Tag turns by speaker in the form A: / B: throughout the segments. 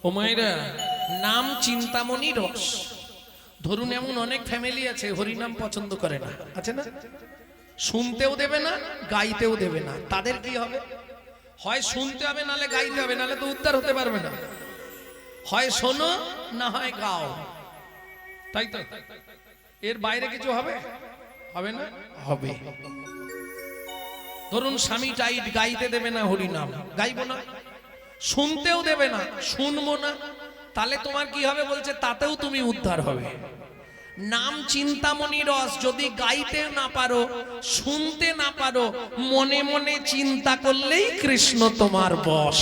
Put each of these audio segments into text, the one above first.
A: ও মায়েরা, নাম চিন্তামণি রস। ধরুন এমন অনেক ফ্যামিলি আছে হরিনাম পছন্দ করে না, আছে না? শুনতেও দেবে না, গাইতেও দেবে না। তাদের কি হবে? হয় শুনতে হবে, নালে গাইতে হবে, নালে তো উদ্ধার হতে পারবে না। হয় শোনো, না হয় গাও, তাই তো? এর বাইরে কিছু হবে? হবে না? হবে। ধরুন স্বামী টাইট, গাইতে দেবে না হরিনাম, গাইবো না। শুনতেও দেবে না, শুনবো না। তাহলে তোমার কি হবে বলছে? তাতেও তুমি উদ্ধার হবে। নাম চিন্তামণি রস যদি গাইতে না পারো, শুনতে না পারো, মনে মনে চিন্তা করলেই কৃষ্ণ তোমার বশ।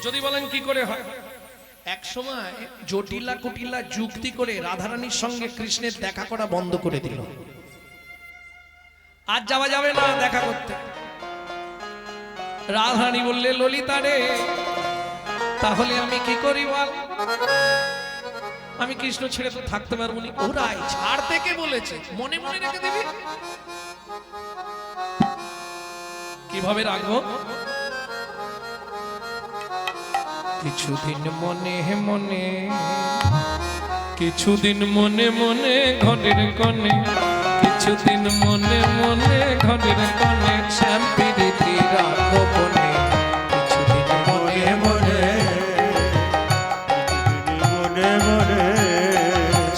A: যদি বলেন কি করে হয়? এক সময় জটিলা কুটিলা যুক্তি করে রাধারানীর সঙ্গে কৃষ্ণের দেখা করা বন্ধ করে দিল। আজ যাওয়া যাবে না দেখা করতে। রাধারানী বললে, ললিতা রে, তাহলে আমি কি করি বল? আমি কৃষ্ণ ছেড়ে তো থাকতে পারবো না। ওরাই ছাড়তে কে বলেছে? মনে মনে রেখে দিবি। কিভাবে রাখবো? কিছুদিন মনে মনে, কিছুদিন মনে মনে ঘরের কোণে, কিছুদিন মনে মনে ঘরের কোণে, শ্যাম প্রীতি রাখবো বনে। কিছুদিন মনে মনে, মনে মনে,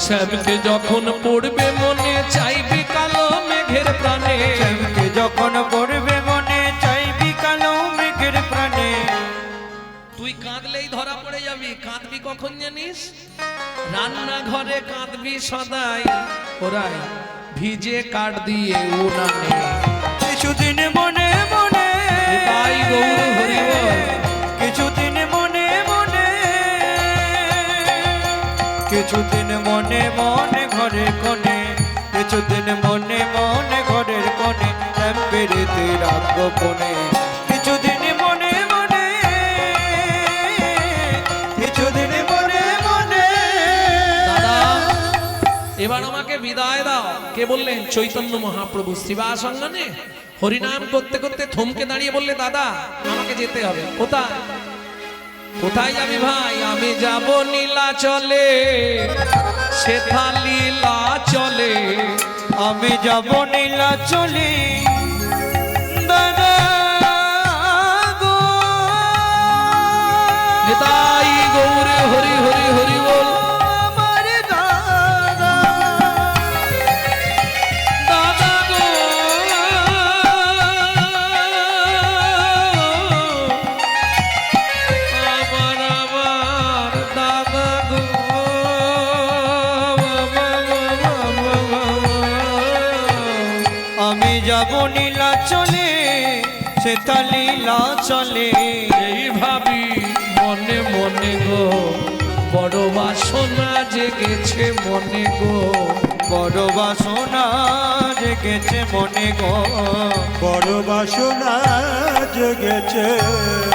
A: শ্যামকে যখন পড়বে মনে, চাইবি কালো মেঘের প্রাণে।
B: শ্যামকে যখন পড়বে মনে, চাইবি কালো মেঘের প্রাণে।
A: তুই কাঁদলেই ধরা পড়ে যাবি। কাঁদবি কখন জানিস? রান্নাঘরে কাঁদবি সদাই, ওরাই ভিজে কাঠ দিয়ে উনানে।
B: কিছুদিন মনে মনে,
A: তাই গৌর হরি বল।
B: কিছুদিন মনে মনে, কিছুদিন মনে মনে ঘরের কোণে, কিছুদিন মনে মনে ঘরের কোণে, শ্যাম প্রীতি রাখবো বনে। কিছুদিন মনে মনে, কিছুদিন মনে মনে।
A: দাদা, এবার আমাকে বিদায় দাও। কে বললেন? চৈতন্য মহাপ্রভু। শিবাসঙ্গনে হরিনাম করতে করতে থমকে দাঁড়িয়ে বললে, দাদা আমাকে যেতে হবে। কোথায়? কোথায় যাবি ভাই? আমি যাব নীলাচলে, সেথা লীলা চলে।
B: আমি যাব নীলাচলে, দাদা গো।
A: তাই গৌরে হরি হরি হরি বল।
B: আমার দাদা,
A: দাদা গো, আমার আমার দাদা গো।
B: আমি যাব নীলাচলে, সেথা লীলা চলে।
A: এই ভাবি মনে মনে গো, বড় বাসনা জেগেছে মনে গো।
B: বড় বাসনা জেগেছে মনে গো,
C: বড় বাসনা জেগেছে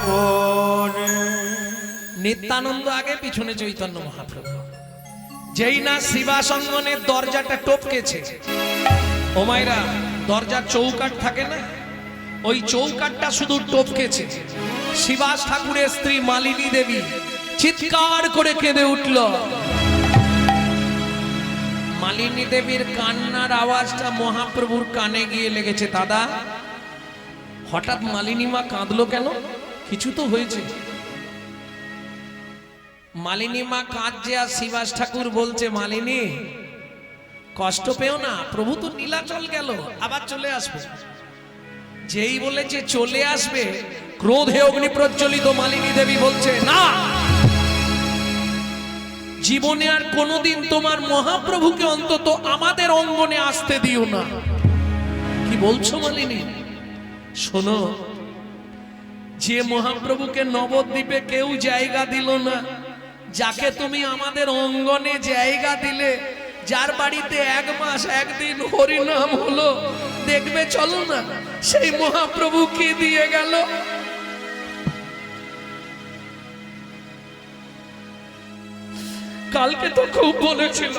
C: মনে।
A: নিত্যানন্দ আগে, পিছনে চৈতন্য মহাপ্রভু। যেই না শিবাসঙ্গনের দরজাটা টপকেছে, ও মায়েরা, দরজার চৌকাঠ থাকে না, ওই চৌকাঠটা শুধু টপকেছে। শিবাস ঠাকুরের স্ত্রী মালিনী দেবী চিৎকার করে কেঁদে উঠল। মালিনী দেবীর কান্নার আওয়াজটা মহাপ্রভুর কানে গিয়ে লেগেছে। দাদা, হঠাৎ মালিনী মা কাঁদলো কেন? কিছু তো হয়েছে। মালিনী মা কাঁদছে, আর শিবাস ঠাকুর বলছে, মালিনী কষ্ট পেও না, প্রভু তো নীলাচল গেল, আবার চলে আসবে। যেই বলেছে চলে আসবে, ক্রোধে অগ্নি প্রজ্বলিত মালিনী দেবী বলছে, না, জীবনে আর কোনোদিন তোমার মহাপ্রভুকে অন্তত আমাদের অঙ্গনে আসতে দিও না। কি বলছো মালিনী? শোনো, যে মহাপ্রভুকে নবদ্বীপে কেউ জায়গা দিল না, যাকে তুমি আমাদের অঙ্গনে জায়গা দিলে, যার বাড়িতে 1 মাস 1 দিন হরিনাম হলো, দেখবে চলো না, সেই মহাপ্রভু কি দিয়ে গেল। কালকে তো খুব বলেছিল,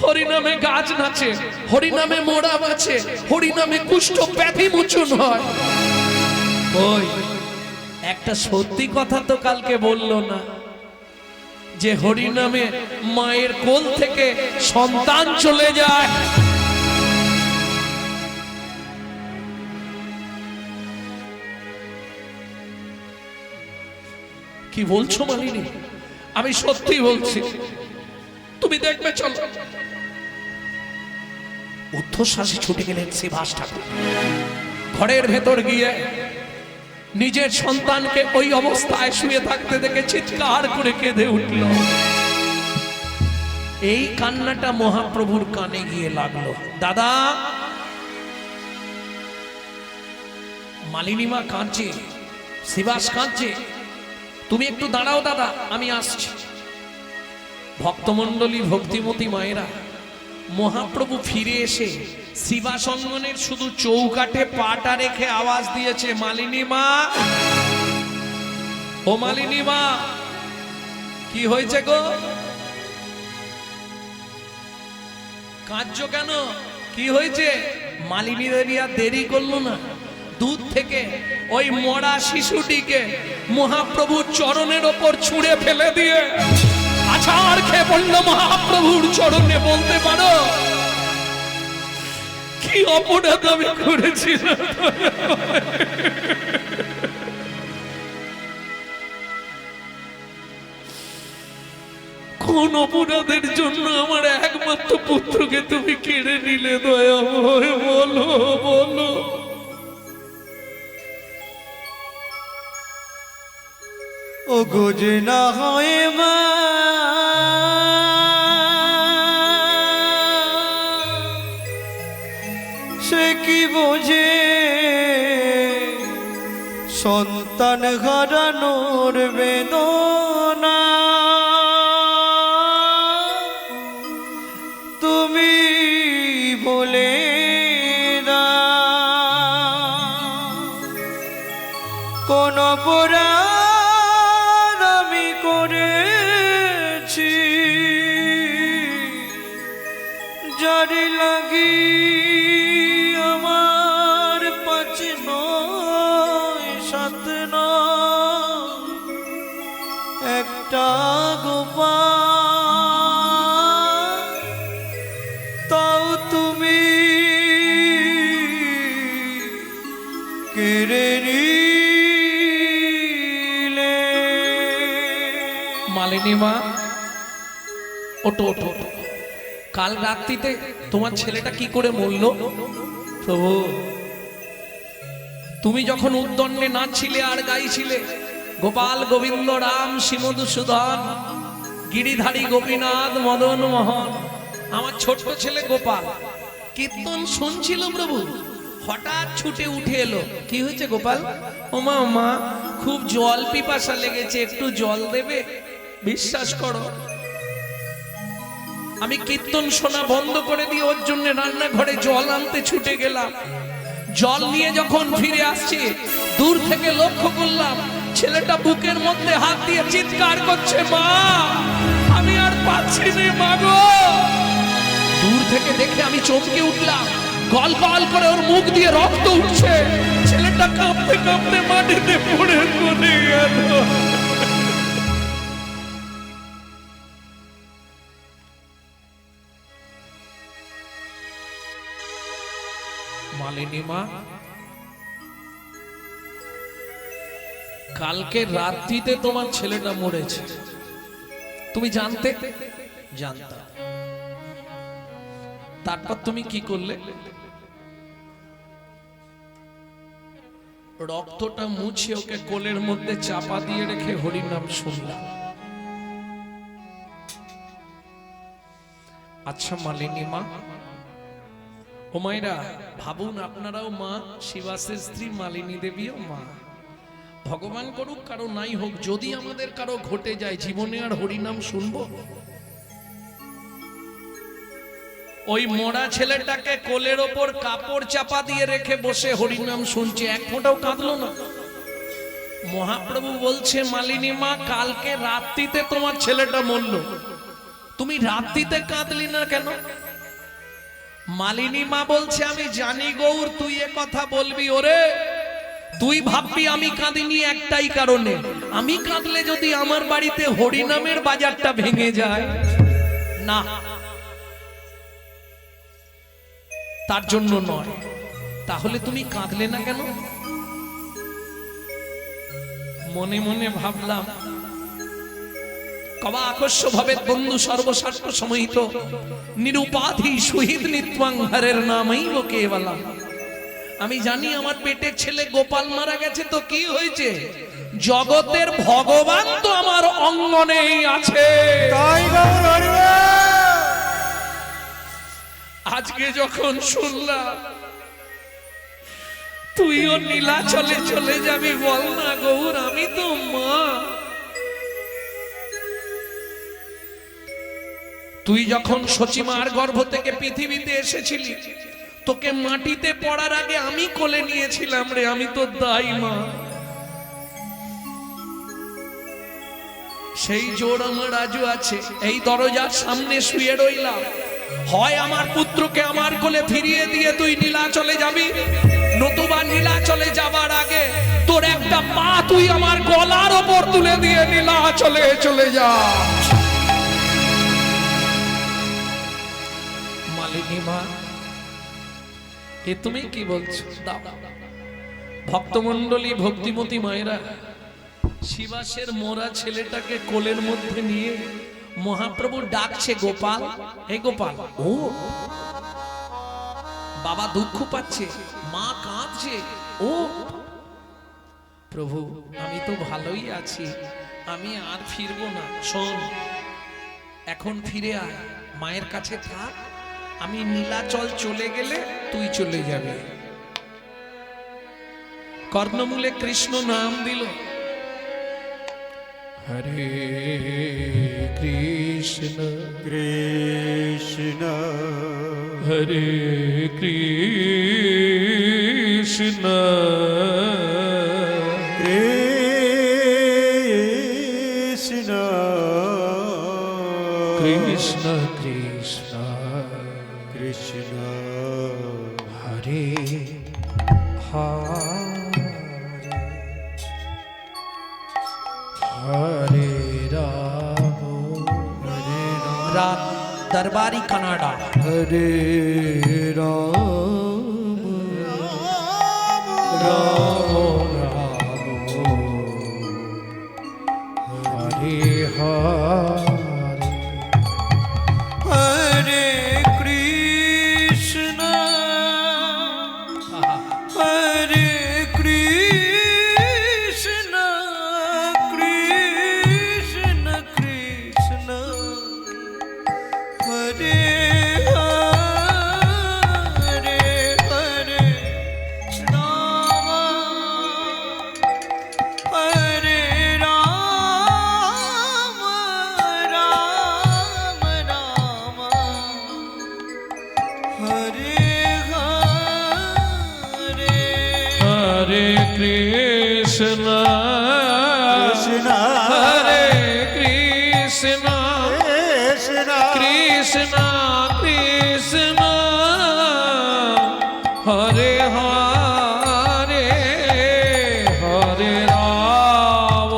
A: হরিনামে গাছ নাচে, হরিনামে মোড়া বাঁচে, হরিনামে কুষ্ঠ ব্যাধি মোচন হয়। ওই একটা সত্যি কথা তো কালকে বললো না, যে হরিনামে মায়ের কোল থেকে সন্তান চলে যায়। কি বলছো মালিনী? আমি সত্যি বলছি, তুমি দেখবে। চলো। ঊর্ধ্বশ্বাসে ছুটে গেলেন শ্রীবাস ঠাকুর। ঘরের ভেতর গিয়ে নিজের সন্তানকে ওই অবস্থায় শুয়ে থাকতে দেখে চিৎকার করে কেঁদে উঠল। এই কান্নাটা মহাপ্রভুর কানে গিয়ে লাগলো। দাদা, মালিনী মা কাঁদছে, শ্রীবাস কাঁদছে, তুমি একটু দাঁড়াও দাদা, আমি আসছি। ভক্তমণ্ডলী, ভক্তিমতী মায়েরা, মহাপ্রভু ফিরে এসে শ্রীবাস অঙ্গনের শুধু চৌকাঠে পাটা রেখে আওয়াজ দিয়েছে, মালিনী মা, ও মালিনী মা, কি হয়েছে গো? কাঁদছো কেন? কি হয়েছে? মালিনী দেবী আর দেরি করলো না, দূর থেকে ওই মরা শিশুটিকে মহাপ্রভুর চরণের ওপর ছুঁড়ে ফেলে দিয়ে আছাড় খেয়ে পড়ল মহাপ্রভুর চরণে। বলতে পারো কি অপরাধ আমি করেছিলাম? কোন অপরাধের জন্য আমার একমাত্র পুত্রকে তুমি কেড়ে নিলে দয়াময়? বলো বলো।
B: ও গোজে না হয় মা, সে কি বোঝে সন্তান হারানোর বেদনা? তুমি বলে দাও, কোন অপরাধ আমি করেছি জারি লাগি আমার 5 নয় 7 নয় একটা গোপাল, তাও তুমি কেড়ে নিলে।
A: মালিনী মা, ওটো ওটো ওটো। কাল রাত্রিতে তোমার ছেলেটা কি করে মরল? প্রভু, তুমি যখন উদ্দণ্ডে নাচছিলে আর গাইছিলে, গোপাল গোবিন্দ রাম শ্রীমধুসূদন গিরিধারী গোপীনাথ মদন মোহন, আমার ছোট্ট ছেলে গোপাল কীর্তন শুনছিল প্রভু, হঠাৎ ছুটে উঠে এলো। কি হয়েছে গোপাল? ওমা মা, খুব জল পিপাসা লেগেছে, একটু জল দেবে? বিশ্বাস করো, আমি কীর্তন শোনা বন্ধ করে দিয়ে ওর জন্য রান্নাঘরে জল আনতে ছুটে গেলাম। জল নিয়ে যখন ফিরে আসছি, দূর থেকে লক্ষ্য করলাম ছেলেটা বুকের মধ্যে হাত দিয়ে চিৎকার করছে, মা আমি আর পাচ্ছি না মা গো। দূর থেকে দেখে আমি চমকে উঠলাম, গল গল করে ওর মুখ দিয়ে রক্ত উঠছে। ছেলেটা কাঁপতে কাঁপতে মাটিতে পড়ে গেল। মালিনী মা, কালকে রাত্রিতে তোমার ছেলেটা মরেছে, তুমি জানতে? জানতাম। তারপর তুমি কি করলে? রক্তটা মুছে ওকে কোলের মধ্যে চাপা দিয়ে রেখে হরিনাম শুনলাম। আচ্ছা মালিনী মা, ও মায়েরা ভাবুন, আপনারাও মা, শিবাসের স্ত্রী মালিনী দেবীও মা। ভগবান করুক কারো নাই হোক, যদি আমাদের কারো ঘটে যায়, জীবনে আর হরিনাম শুনবো? ওই মরা ছেলেটাকে কোলের ওপর কাপড় চাপা দিয়ে রেখে বসে হরিনাম শুনছে, এক ফোঁটাও কাঁদলো না। মহাপ্রভু বলছে, মালিনী মা, কালকে রাত্রিতে তোমার ছেলেটা মরল, তুমি রাত্রিতে কাঁদলি না কেন? মালিনী মা বলছে, আমি জানি গৌর তুই এ কথা বলবি, ওরে তুই ভাববি আমি কাঁদিনি একটাই কারণে, আমি কাঁদলে যদি আমার বাড়িতে হরিনামের বাজারটা ভেঙে যায়, না, তার জন্য নয়। তাহলে তুমি কাঁদলে না কেন? মনে মনে ভাবলাম, কবা আকস্য ভাবে বন্ধু সর্বস্বার্থ সমহিত নিরুপাধি শহীদ নিত্বাং হরের নামই কেবলম। আমি জানি আমার পেটের ছেলে গোপাল মারা গেছে, তো কি হয়েছে, জগতের ভগবান তো আমার অঙ্গনেই আছে।
C: তাই গৌর হরিবল।
A: আজকে যখন শুনলাম তুইও নীলাচলে চলে যাবি, বল না গৌর, আমি তো মা। তুই যখন সচিমার গর্ভ থেকে পৃথিবীতে এসেছিলি, তোকে মাটিতে পড়ার আগে আমি কোলে নিয়েছিলাম রে, আমি তো দাই মা। সেই জোর আমার আজও আছে। এই দরজার সামনে শুয়ে রইলাম, হয় আমার পুত্রকে আমার কোলে ফিরিয়ে দিয়ে তুই নীলাচলে যাবি, নতুবা নীলাচলে যাবার আগে তোর একটা পা তুই আমার গলার ওপর তুলে দিয়ে নীলাচলে চলে যা। মালিনী মা, এ তুমি কি বলছো? দাও। ভক্তমণ্ডলী, ভক্তিমতী মায়েরা, শিবাসের মোরা ছেলেটাকে কোলের মধ্যে নিয়ে মহাপ্রভু ডাকছে, গোপাল, হে গোপাল। ও বাবা দুঃখ পাচ্ছে, মা কাঁদছে। ও প্রভু, আমি তো ভালোই আছি, আমি আর ফিরবো না। শোন, এখন ফিরে আয়, মায়ের কাছে থাক, আমি নীলাচল চলে গেলে তুই চলে যাবে। কর্ণমূলে কৃষ্ণ নাম দিল, হরে কৃষ্ণ
C: কৃষ্ণ
A: হরে কৃষ্ণ
C: কৃষ্ণ
A: কৃষ্ণ কৃষ্ণ
C: কৃষ্ণ
A: হরে হরে হরে রাম হরে রাম। दरबारी कनाडा
B: हरे राम राम राम
A: हरे हरे
B: हरे कृष्ण हरे कृष्ण कृष्ण कृष्ण हरे हरे हरे राम हरे राम राम राम हरे हरे
A: हरे कृष्ण
C: कृष्ण
A: हरे कृष्ण
C: कृष्ण
A: कृष्ण कृष्ण हरे हरे हरे राम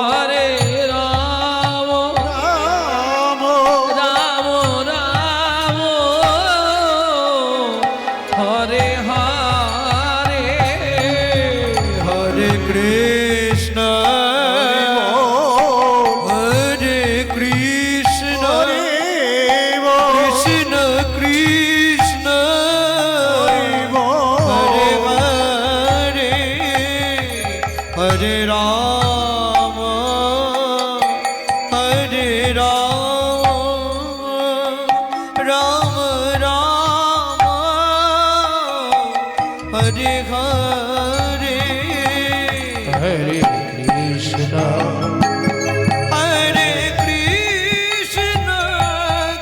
A: हरे राम
C: राम
A: राम राम हरे हरे
B: हरे कृष्ण हरे कृष्ण कृष्ण कृष्ण हरे हरे हरे राम हरे राम राम राम हरे हरे
A: हरे कृष्ण
B: हरे कृष्ण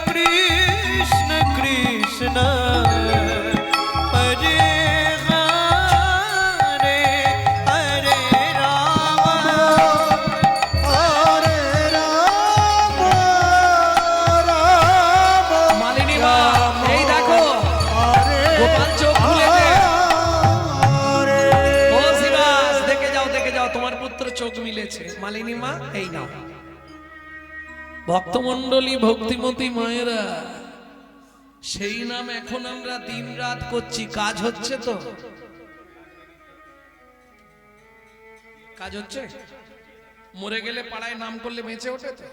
B: कृष्ण कृष्ण हरे हरे हरे राम
C: हरे राम राम
A: मालिनी माँ, এই দেখো,
C: हरे
A: গোপাল চোখ খুলেছে। চোখ মিলেছে, মালিনী মা এই নাও। ভক্তমণ্ডলী, ভক্তিমতী মায়েরা, সেই নাম এখন আমরা দিন রাত করছি, কাজ হচ্ছে তো? কাজ হচ্ছে? মরে গেলে পাড়ায় নাম করলে বেঁচে ওঠে তো?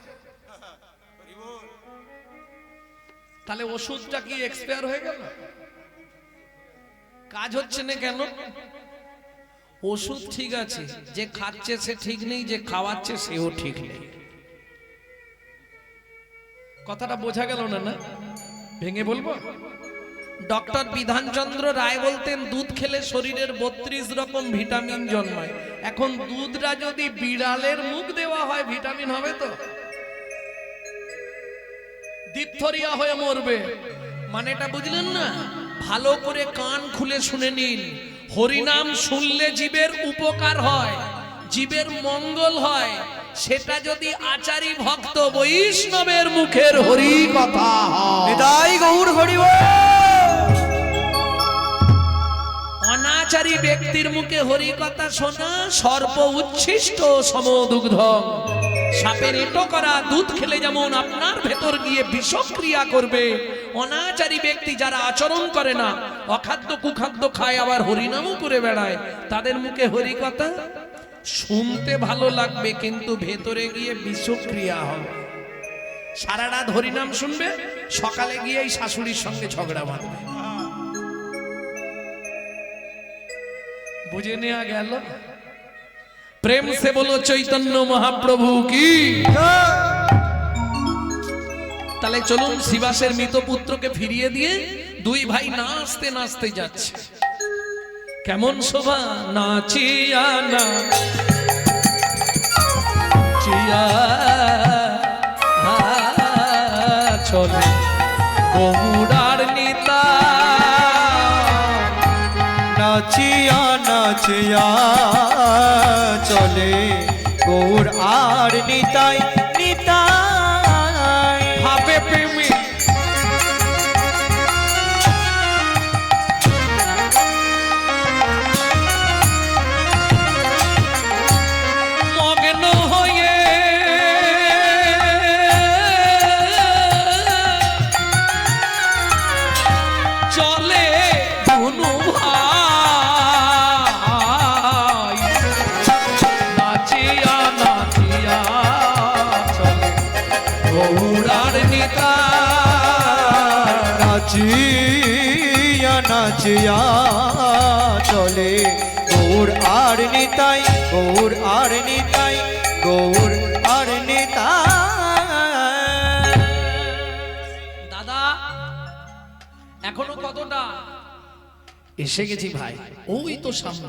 A: তাহলে ওষুধটা কি এক্সপায়ার হয়ে গেল? কাজ হচ্ছে না কেন? ওষুধ ঠিক আছে, যে খাচ্ছে সে ঠিক নেই, যে খাওয়াচ্ছে সেও ঠিক নেই। কথাটা বোঝা গেল না? না ভেঙে বলবো? ডক্টর বিধানচন্দ্র রায় বলতেন দুধ খেলে শরীরের 32 রকম ভিটামিন জন্মায়। এখন দুধটা যদি বিড়ালের মুখ দেওয়া হয় ভিটামিন হবে তো? ডিপথরিয়া হয়ে মরবে। মানেটা বুঝলেন না? ভালো করে কান খুলে শুনে নিন। হরিনাম শুনলে জীবের উপকার হয়, জীবের মঙ্গল হয়। সেটা যদি আচারী ভক্ত বৈষ্ণবের মুখের হরি কথা হয়।
B: নিতাই গৌর হরি বল।
A: অনাচারী ব্যক্তির মুখে হরি কথা শোনা সর্প উচ্ছিষ্ট সমদুগ্ধ। সাপের এঁটো করা দুধ খেলে যেমন আপনার ভেতর গিয়ে বিষক্রিয়া করবে, অনাচারী ব্যক্তি যারা আচরণ করে না, অখাদ্য কুখাদ্য খায়, আবার হরিনামও করে বেড়ায়, তাদের মুখে হরি কথা শুনতে ভালো লাগবে কিন্তু ভেতরে গিয়ে বিষক্রিয়া হবে। সারা রাত হরিনাম শুনবে, সকালে গিয়ে এই শাশুড়ির সঙ্গে ঝগড়া বাঁধবে। বুঝে নেওয়া গেল? প্রেম সে বলো চৈতন্য মহাপ্রভু কি। তাহলে চলুন শিবাসের মৃত পুত্রকে ফিরিয়ে দিয়ে দুই ভাই নাচতে নাচতে যাচ্ছে। কেমন শোভা নাচিয়া না চিয়া চলে গৌরার নিতা।
B: নাচিয়া নাচিয়া চলে গৌর আর নিতাই নিতাই।
A: ভাবে প্রেমী মগ্ন হয়ে চলে ধনু ভাই। নাচিয়া নাচিয়া চলে গৌরার নিতা।
B: নাচিয়া নাচিয়া চলে গৌর আর নিতাই গৌর আর নিতাই গৌর আর নিতাই।
A: দাদা এখনো কতটা? এসে গেছি ভাই, ওই তো সামনে।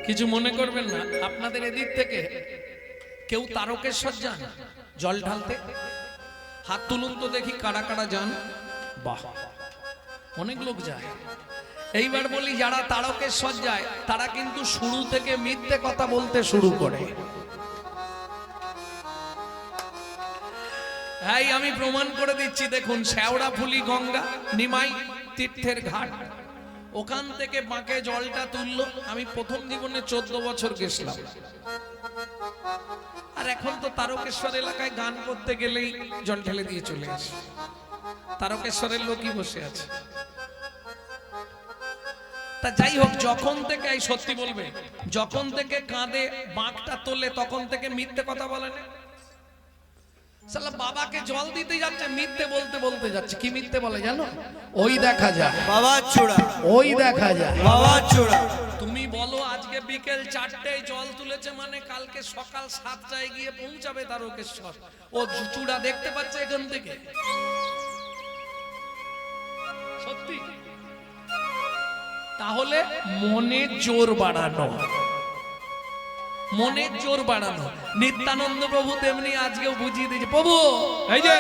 A: কিছু মনে করবেন না, আপনাদের এদিক থেকে কেউ তারকেশ্বর যান জল ঢালতে? হাত তুলুন তো দেখি কারা কারা যান। বাহ, অনেক লোক যায়। এইবার বলি, যারা তারকেশ্বর যায় তারা কিন্তু শুরু থেকে মিথ্যে কথা বলতে শুরু করে। হ্যাঁ, আমি প্রমাণ করে দিচ্ছি। দেখুন, শেওড়াফুলি গঙ্গা নিমাই তীর্থের ঘাট, ওখান থেকে বাঁকে জলটা তুললো। আমি প্রথম জীবনে 14 বছর গেছিলাম। আর এখন তো তারকেশ্বর এলাকায় গান করতে গেলেই জল ঢেলে দিয়ে চলে আসে। তারকেশ্বরের লোকই বসে আছে। তা যাই হোক, যখন থেকে, এই সত্যি বলবে, যখন থেকে কাঁধে বাঁকটা তোলে তখন থেকে মিথ্যে কথা বলে না। শালা বাবাকে জল দিতে যাচ্ছে, মিথ্যে বলতে বলতে যাচ্ছে। কি মিথ্যে বলে জানো? ওই দেখা যায়
B: বাবা চূড়া,
A: ওই দেখা যায়
B: বাবা চূড়া।
A: তুমি বলো আজকে বিকেল 4টায় জল তুলেছে, মানে কালকে সকাল 7টায় গিয়ে পৌঁছাবে তারকেশ্বর। ও চূড়া দেখতে পাচ্ছে এখান থেকে। সত্যি? তাহলে মনে জোর বাড়ানো, মনের জোর বাড়ানো। নিত্যানন্দ প্রভু তেমনি আজকেও বুঝিয়ে দিয়েছে। প্রভু এই যে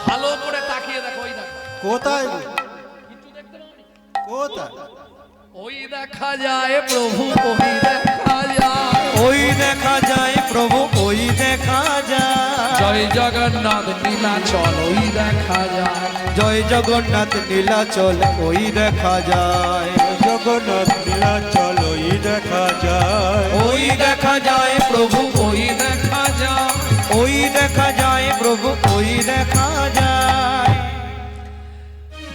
A: ভালো করে তাকিয়ে দেখো, ওই দেখো।
C: কোথায় গো?
A: কিছু দেখতে পাওনি?
C: কোথায়?
A: ওই দেখা যায় প্রভু, ওই দেখা যায়,
B: ওই দেখা যায় প্রভু, ওই দেখা যায়।
A: জয় জগন্নাথ নীলাচল, ওই দেখা যায়।
B: জয় জগন্নাথ নীলাচল, ওই দেখা যায়।
C: জগন্নাথ মেলা চলোই দেখা যায়,
B: ওই দেখা যায় প্রভু,
A: ওই দেখা যায়।
B: ওই দেখা যায় প্রভু, ওই দেখা যায়।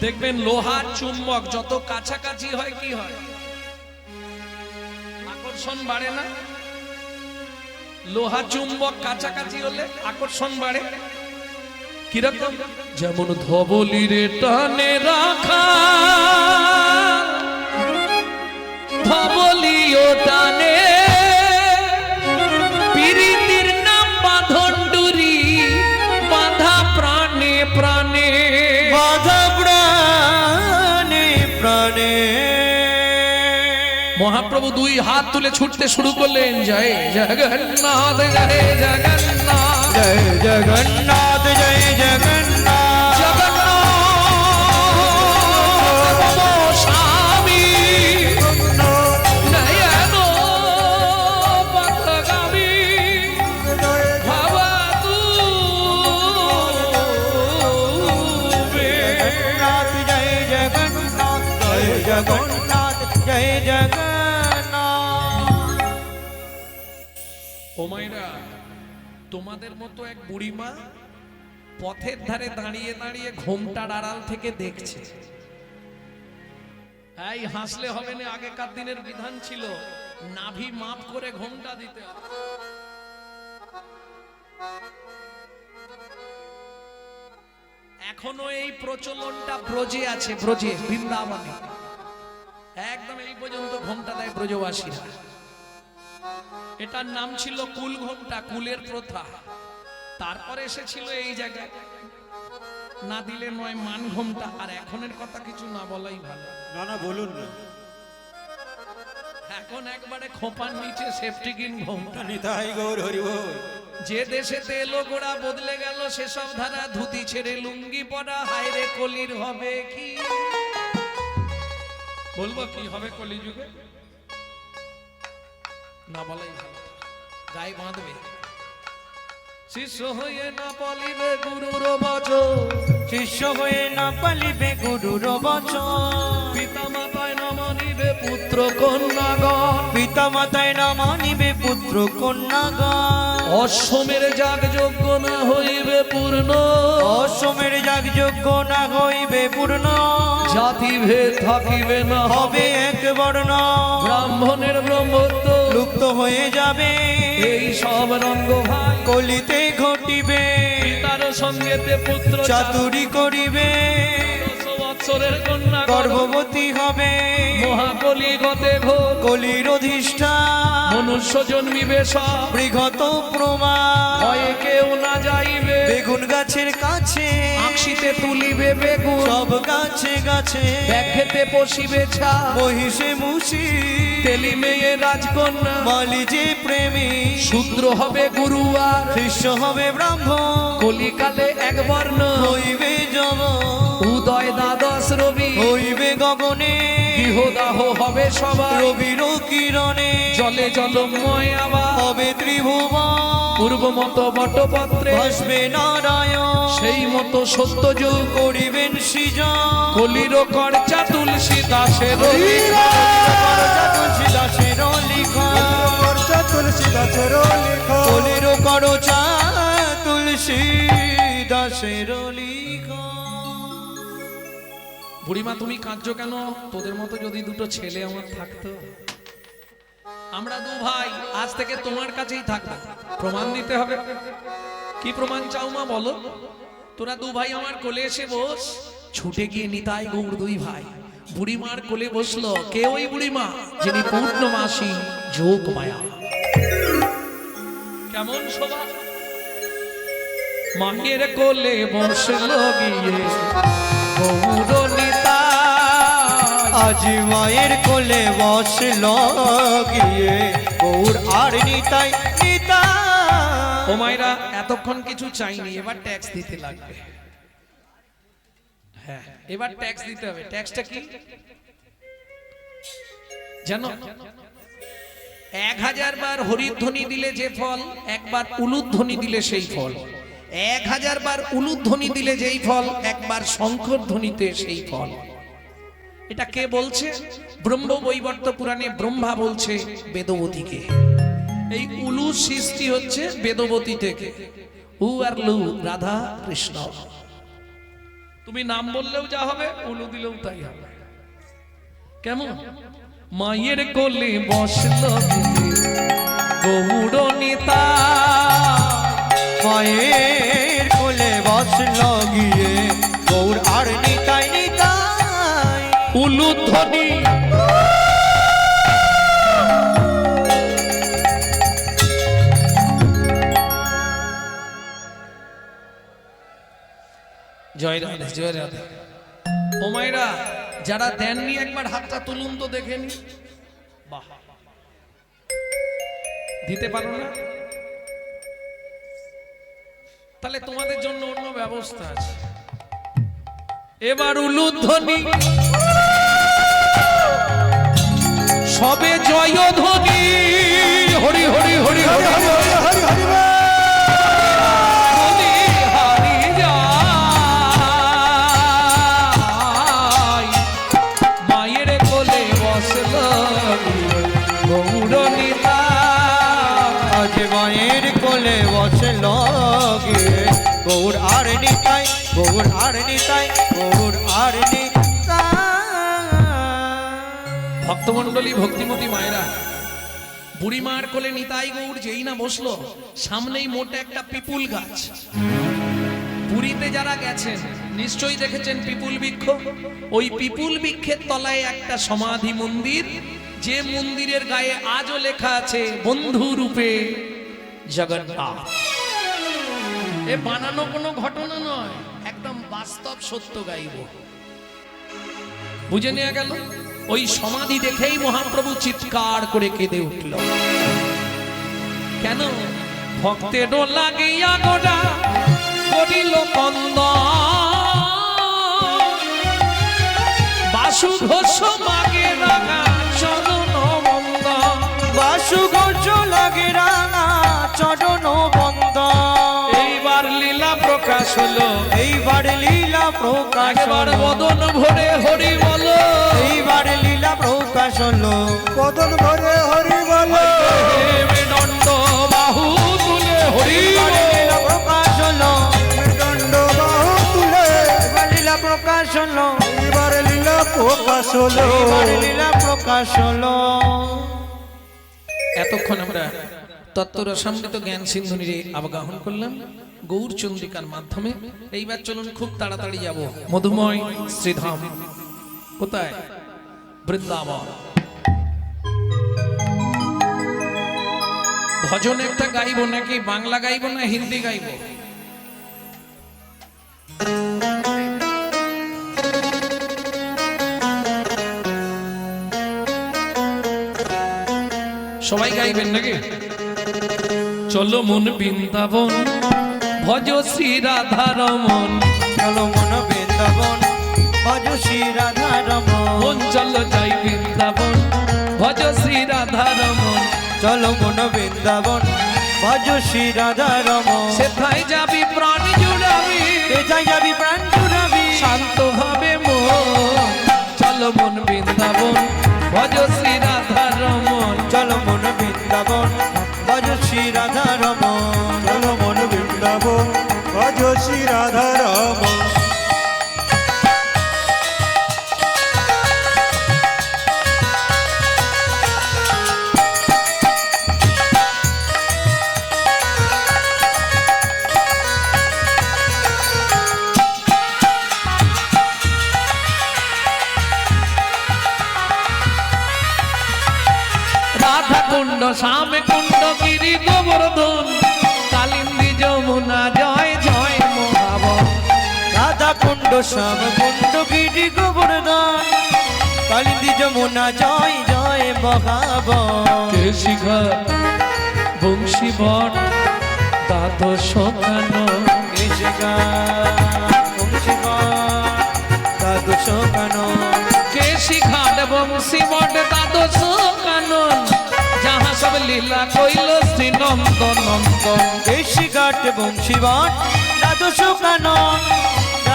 A: দেখবেন লোহার চুম্বক যত কাছাকাছি হয় কি হয়, আকর্ষণ বাড়ে না? লোহা চুম্বক কাছাকাছি হলে আকর্ষণ বাড়ে। কিরকম? যেমন ধবলিরে টানে রাখা, ধবলিও টানে, পিরিতির নাম বাঁধন ডুরি, বাঁধা প্রাণে প্রাণে।
B: বাধা প্রাণে প্রাণে।
A: মহাপ্রভু দুই হাত তুলে ছুটতে শুরু করলেন, জয় জগন্নাথ, জয় জগন্নাথ,
B: জয় জগন্নাথ, জয় জগন্নাথ।
A: জগন্নাথ বাবা স্বামী, নয়ন পথগামী, ভাবা তুমি।
B: জগন্নাথ, জয় জগন্নাথ, জয় জগন্নাথ, জয় জগন্নাথ।
A: ও মায়েরা, তোমাদের মতো এক বুড়িমা পথের ধারে দাঁড়িয়ে দাঁড়িয়ে ঘোমটার আড়াল থেকে দেখছে। এই হাসলে হবে না, আগেকার দিনের বিধান ছিল নাভি মাপ করে ঘোমটা দিতে হবে। এখনো এই প্রচলনটা ব্রজে আছে, ব্রজে বৃন্দাবনে একদম এই পর্যন্ত ঘোমটা দেয় ব্রজবাসীরা। এটার নাম ছিল কুল ঘোমটা, কুলের প্রথা। তারপরে এসেছিল এই জায়গায় না দিলে নয় মান ঘোমটা। আর এখনের কথা কিছু না বলাই ভালো।
C: না না বলুন না,
A: এখন একবারে খোপার নিচে সেফটিকিন ঘোমটা।
C: নিতাই গৌর হরি বল।
A: যে দেশেতে এলো গোড়া বদলে গেল সেসব ধারা, ধুতি ছেড়ে লুঙ্গি পরা, হায়রে কলির হবে কি। বলবো কি হবে কলিযুগে, না বলাই ভালো, গায়ে বাঁধবে। শিষ্য হয়ে না বলিবে গুরুর বচন,
B: শিষ্য হয়ে না পালিবে গুরুর বচন।
A: পিতা মাতায় না মানিবে পুত্র কন্যাগণ,
B: পিতা মাতায় না মানিবে পুত্র কন্যাগণ।
A: অশ্বমের যাগ যজ্ঞ না হইবে পূর্ণ,
B: অশ্বমের যাগযজ্ঞ না হইবে পূর্ণ।
A: জাতি ভেদ থাকিবে না,
B: হবে এক বর্ণ,
A: ব্রাহ্মণের ব্রহ্মত্ব
B: লুপ্ত হয়ে যাবে।
A: এই সব রঙ্গ ভাই
B: কলিতে ঘটিবে,
A: পিতার সঙ্গেতে পুত্র
B: চাতুরি করিবে।
A: ১০ বৎসরের কন্যা
B: গর্ভবতী হবে,
A: মহাকলি গতে ঘোর,
B: কলির অধিষ্ঠান।
A: মনুষ্য জন্মিবে সব,
B: বৃহৎ প্রমাণ।
A: ভয়ে কেউ না যাইবে,
B: বেগুন গাছের কাছে
A: আঁকশিতে তুলিবে বেগুন,
B: সব গাছে গাছে
A: ব্যাঘেতে পশিবে ছা,
B: মহিষে মুষি
A: তেলি মেয়ে রাজকন্যা,
B: মালি যে প্রেমী।
A: শূদ্র হবে গুরু আর
B: শিষ্য হবে ব্রাহ্মণ,
A: কলিকালে এক বর্ণ,
B: হইবে যম,
A: উদয় দ্বাদশ রবি,
B: হইবে গগনে
A: গৃহদাহ হবে সবার,
B: রবির কিরণে
A: জলে জলময় আবার,
B: হবে ত্রিভুবন।
A: পূর্ব মতো বটপত্রে
B: ভাসবে নারায়ণ,
A: সেই মতো সত্য যুগ,
B: করিবেন সৃজন।
A: কলির কর্চা তুলসী দাসের
B: তুলসী দাসের লিখন,
C: খরচা তুলসী গাছের লেখা,
B: কলির করচা তুলসী দাসের লিখন।
A: বুড়িমা তুমি কাঁদছো কেন? তোদের মতো যদি দুটো ছেলে আমার থাকতো। আমরা দু ভাই আজ থেকে তোমার কাছেই থাকবো। প্রমাণ দিতে হবে। কি প্রমাণ চাও মা বলো? তোরা দু ভাই আমার কোলে এসে বস। ছুটে গিয়ে নিতাই গৌর দুই ভাই বুড়িমার কোলে বসলো। কে ওই বুড়িমা? যিনি পূর্ণমাসী যোগ মায়া। কেমন শোভা! মায়ের কোলে বসলো গিয়ে গৌর নিতাই।
B: আজ মায়ের কোলে বসল গিয়ে গৌর আর নিতাই নিতাই।
A: ও মায়েরা, এতক্ষণ কিছু চাইনি, এবার ট্যাক্স দিতে লাগবে। হ্যাঁ, এবার ট্যাক্স দিতে হবে। ট্যাক্সটা কি জানো? 1000 বার হরিধ্বনি দিলে যে ফল, একবার উলুধ্বনি দিলে সেই ফল। 1000 বার উলুধ্বনি দিলে যেই ফল, একবার শঙ্কর ধ্বনিতে সেই ফল। এটা কে বলছে? ব্রহ্ম বৈবর্ত পুরাণে ব্রহ্মা বলছে বেদবতীকে। এই উলু সৃষ্টি হচ্ছে বেদবতী থেকে। উ আর লু, রাধা কৃষ্ণ। তুমি নাম বললেও যা হবে, উলু দিলেও তাই হবে। কেমন? মায়ের কোলে বসলো গৌড় নেতা,
B: মায়ের কোলে বসল গিয়ে গৌর আর নিতাই নিতাই।
A: উলু ধ্বনি জয় রাধে, জয় রাধে। ও মায়েরা, যারা দেননি একবার হাতটা তুলুন তো দেখেনি। বাহ, দিতে পারো না? তাহলে তোমাদের জন্য অন্য ব্যবস্থা আছে। এবার উলুধ্বনি সবে জয় ধ্বনি, হরি হরি হরি হরি হরি
C: হরি হরি বল।
A: হরি হরি যায়। মায়ের কোলে বসল গৌর নিতা,
B: আজ মায়ের কোলে বসল গিয়ে গৌর আর নিতাই, গৌর আর নিতাই, গৌর আর নিতাই।
A: ভক্তমণ্ডলী, ভক্তিমতী মায়েরা, বুড়িমার কোলে নিতাই গৌর যেই না বসলো, সামনেই মোটে একটা পিপুল গাছ। পুরীতে যারা গেছেন নিশ্চয়ই দেখেছেন পিপুল বৃক্ষ। ওই পিপুল বৃক্ষের তলায় একটা সমাধি মন্দির, যে মন্দিরের গায়ে আজও লেখা আছে বন্ধু রূপে জগন্নাথ। এ বানানো কোনো ঘটনা নয়, একদম বাস্তব সত্য গাইব। বুঝে নেওয়া গেল? ওই সমাধি দেখেই মহাপ্রভু চিৎকার করে কেঁদে উঠল। কেন? ভক্তের লাগিয়া গোড়া করিল কন্দ, বাসু ঘোষ মাগে রাঙা চরণ বন্দ,
B: বাসু ঘোষ লাগে রাঙা চরণ বন্দ।
A: এইবার লীলা প্রকাশ হলো,
B: এইবার লীলা প্রকাশ
A: একবার
B: হলো,
A: বদন ভরে হরি বলো,
B: এইবার লীলা প্রকাশ হলো।
C: বদন ভরে হরি বল।
A: দণ্ড বাহু তুলে হরি
B: এইবার লীলা প্রকাশ হলো,
C: দণ্ড বাহু তুলে
B: এইবার লীলা প্রকাশ হলো,
C: এবার লীলা প্রকাশ হলো।
B: এইবার লীলা প্রকাশ হলো।
A: এতক্ষণ আমরা তত্ত্বরসামৃত জ্ঞান সিন্ধুনিরে আবগাহন করলাম গৌর চন্দ্রিকার মাধ্যমে। এইবার চলুন খুব তাড়াতাড়ি যাব মধুময় শ্রীধাম। কোথায়? বৃন্দাবন। ভজন একটা গাইব নাকি বাংলা গাইব না হিন্দি গাইব? সবাই গাইবেন নাকি? চলো মন বৃন্দাবন, ভজ শ্রী রাধা রমন,
B: চলো মন বৃন্দাবন, ভজ শ্রী রাধা রমন।
A: মন চলো যাই বৃন্দাবন, ভজ শ্রী রাধা রমন,
B: চলো মন বৃন্দাবন, ভজ শ্রী রাধা রমন।
A: সেথায় যাবি প্রাণ জুড়াবি,
B: কোথায় যাবি প্রাণ জুড়াবি,
A: শান্ত হবে মন। চলো মন বৃন্দাবন, ভজ শ্রী রাধা রমন,
B: চলো মন বৃন্দাবন, ভজ শ্রী রাধা রমন।
C: চলো মন বৃন্দাবন, ভজ শ্রী রাধা রমন।
A: রাধা কুণ্ড শ্যামে কুণ্ড গিরি গোবর্ধন, কালিন্দী যমুনা জয় জয় মহাবন।
B: রাধা কুণ্ড শ্যাম কুণ্ড গিরি গোবর্ধন, কালিন্দী যমুনা জয় জয় মহাবন।
A: কেশিঘা বংশী বট দ্বাদশ কানন, কেশি ঘাট বংশী বট দ্বাদশ কানন, যাহা সব লীলা কইল শ্রী নন্দন নন্দন।
B: কেশি ঘাট বংশীবন দ্বাদশ কানন,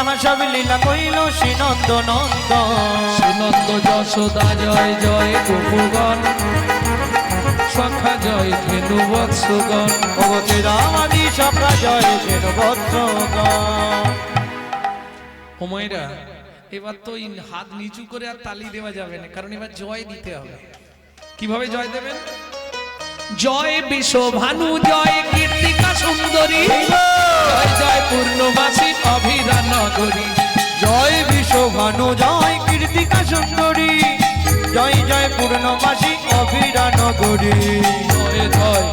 B: তাহা সব লীলা কইল শ্রী নন্দ নন্দন
A: শ্রীনন্দ যশোদা জয় জয় গোপগণ, সখা জয় ধেনু বৎসগণ।
B: ভগবতী রামাদি সখা জয় ধেনু বৎসগণ।
A: হুমায়রা, এবার তো এই হাত নিচু করে আর তালি দেওয়া যাবে না, কারণ এবার জয় দিতে হবে। কিভাবে জয় দেবেন? জয় বিশ্বভানু জয় কীর্তিকা সুন্দরী, জয় জয় পূর্ণবাসী অভিরা নগরী।
B: জয় বিশ্বভানু জয় কীর্তিকা সুন্দরী, জয় জয় পূর্ণমাসী অভিরা নগরী।
A: জয় জয়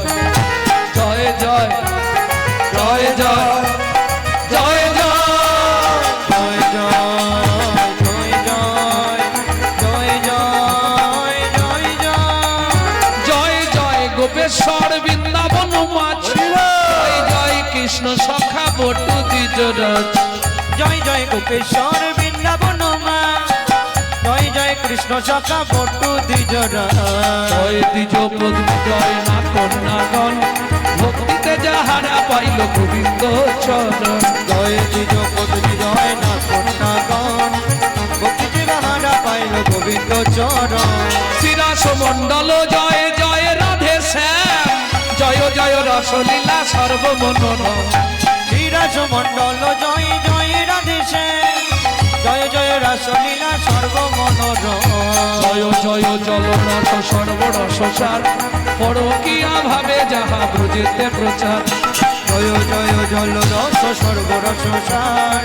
A: জয় জয় জয় জয় জয় জয়
B: জয় জয় জয় জয় জয় জয় জয় জয়
A: জয় জয় গোপেশ্বর বৃন্দাবন মাছি, জয় জয় কৃষ্ণ সখা বটু দ্বিজরাজ।
B: জয় জয় গোপেশ্বর বৃন্দাবন মা, জয় জয় কৃষ্ণ সখা বটু দ্বিজরা।
A: জয় দ্বিজ পদ্ম জয় না কন্যাগণ, ভক্তিতে যাহারা পাইল গোবিন্দ চরণ।
B: জয় দ্বিজ পদী জয় না কন্যাগণ, ভক্তি বাহারা পাইল গোবিন্দ চরণ।
A: শ্রীরাস মণ্ডল জয় জয় রাধে শ্যাম, জয় জয় রসলীলা সর্বমনোরম।
B: শ্রীরাজ মণ্ডল জয় জয় রাধেশে, জয় জয় রাসলীলা সর্বমনোরম।
A: জয় জয় জলরস সর্বরসার, পরকীয়া ভাবে যাহা ব্রজেতে প্রচার।
B: জয় জয় জল রস সর্বরস সার,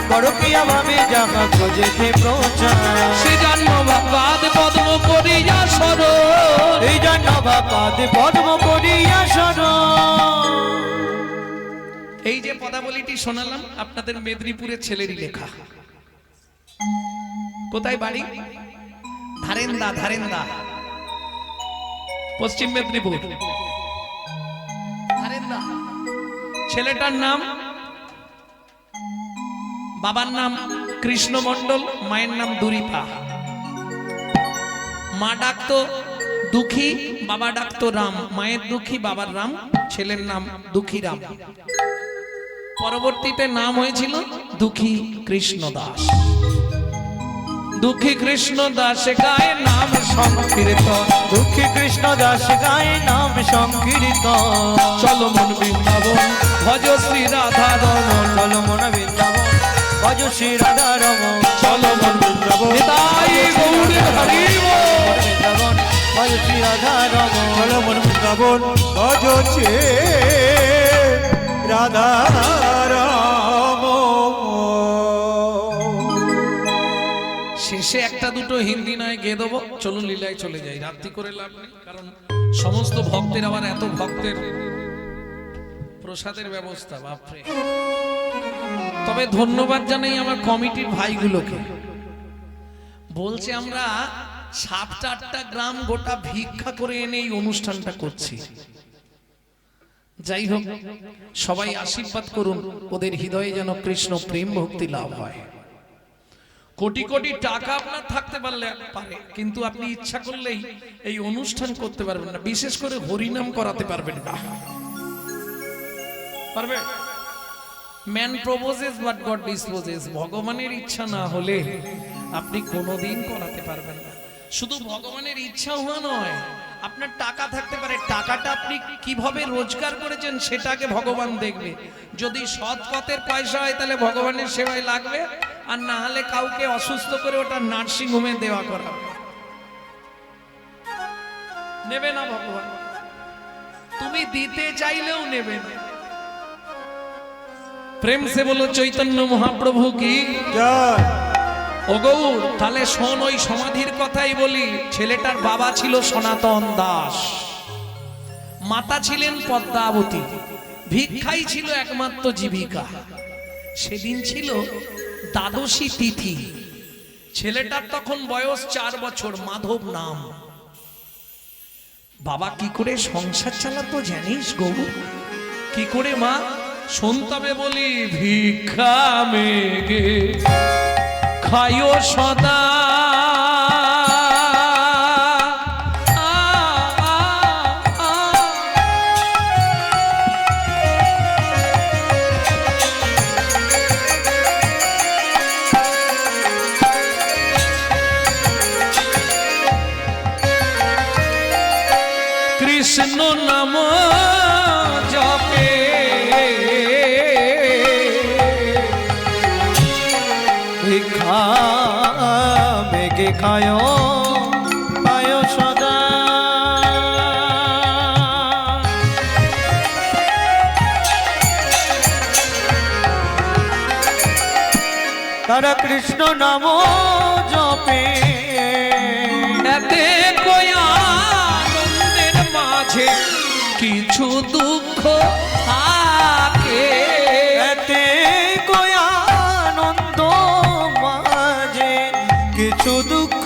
B: পরকীয়া ভাবে যাহা প্রজেতে প্রচার।
A: শ্রী জন্মবাদ পদ্ম করিয়া সরণ,
B: এই জন্য বাপাদ পদ্ম করিয়া শরণ।
A: এই যে পদাবলীটি শোনালাম আপনাদের মেদিনীপুরের ছেলেরই লেখা। কোথায় বাড়ি? ধারেন্দা, ধারেন্দা, পশ্চিম মেদিনীপুর। ধারেন্দা। ছেলেটার নাম, বাবার নাম কৃষ্ণ মণ্ডল, মায়ের নাম দুরিপা। মা ডাকতো দুঃখী, বাবা ডাকতো রাম। মায়ের দুঃখী, বাবার রাম, ছেলের নাম দুঃখী রাম। পরবর্তীতে নাম হয়েছিল দুঃখী কৃষ্ণ দাস। দুঃখী কৃষ্ণ দাস গায়ে নাম সংকীর্তন,
B: দুঃখী কৃষ্ণ দাস গায়ে নাম সংকীর্তন।
A: চলো মন বৃন্দাবন ভজ শ্রী রাধা রমন।
B: চলো মন বৃন্দাবন ভজ শ্রী রাধা রমন।
A: চলো মন বৃন্দাবন নিতাই গৌরী হরি বল।
B: বৃন্দাবন ভজ শ্রী রাধা রমন।
C: চলো মন বৃন্দাবন ভজছে রাধা রাম।
A: শেষে একটা দুটো হিন্দি নয় গেয়ে দেবো, চলুন লীলায় চলে যাই। রাত্রি করে লাভ নেই, কারণ সমস্ত ভক্তের আবার এত ভক্তের প্রসাদের ব্যবস্থা, বাপরে। তবে ধন্যবাদ জানাই আমার কমিটির ভাইগুলোকে। বলছে আমরা 7-8টা গ্রাম গোটা ভিক্ষা করে এনে এই অনুষ্ঠানটা করছি। যাই হোক, সবাই আশীর্বাদ করুন, ওদের হৃদয়ে যেন কৃষ্ণ প্রেম ভক্তি লাভ হয়। কোটি কোটি টাকা আপনার থাকতে পারে, কিন্তু আপনি ইচ্ছা করলেই এই অনুষ্ঠান করতে পারবেন না, বিশেষ করে হরিনাম করাতে পারবেন না। পারবে? Man proposes but god disposes. ভগবানের ইচ্ছা না হলে আপনি কোনোদিন করাতে পারবেন না। শুধু ভগবানের ইচ্ছা হওয়া নয়, আপনার টাকা থাকতে পারে, টাকাটা আপনি কিভাবে রোজগার করেছেন সেটাকে ভগবান দেখবে। যদি সৎ পথের পয়সা হয় তাহলে ভগবানের সেবায় লাগবে, আর না হলে কাউকে অসুস্থ করে ওটা নার্সিং হোমে দেওয়া করা নেবে না ভগবান। তুমি দিতে চাইলেও নেবে না। প্রেম সে বলো চৈতন্য মহাপ্রভু কি
C: জয়।
A: ও গৌর। তাহলে শোন, ওই সমাধির কথাই বলি। ছেলেটার বাবা ছিল সনাতন দাস, মাতা ছিলেন পদ্মাবতী, ভিক্ষাই ছিল একমাত্র জীবিকা। সেদিন ছিল দ্বাদশী তিথি। ছেলেটার তখন বয়স 4 বছর, মাধব নাম। বাবা কি করে সংসার চালাতো জানিস গৌর? কি করে মা? শুনতে বলি, ভিক্ষা মেগে খায়ো সদা, কৃষ্ণ নাম জপে
B: ভিক্ষা মেঘে খায় পায় সদা তারা কৃষ্ণ নাম জপে
A: এতে আনন্দের মাঝে কিছু দুঃখ থাকে
B: এতে আনন্দ মাঝে কিছু দুঃখ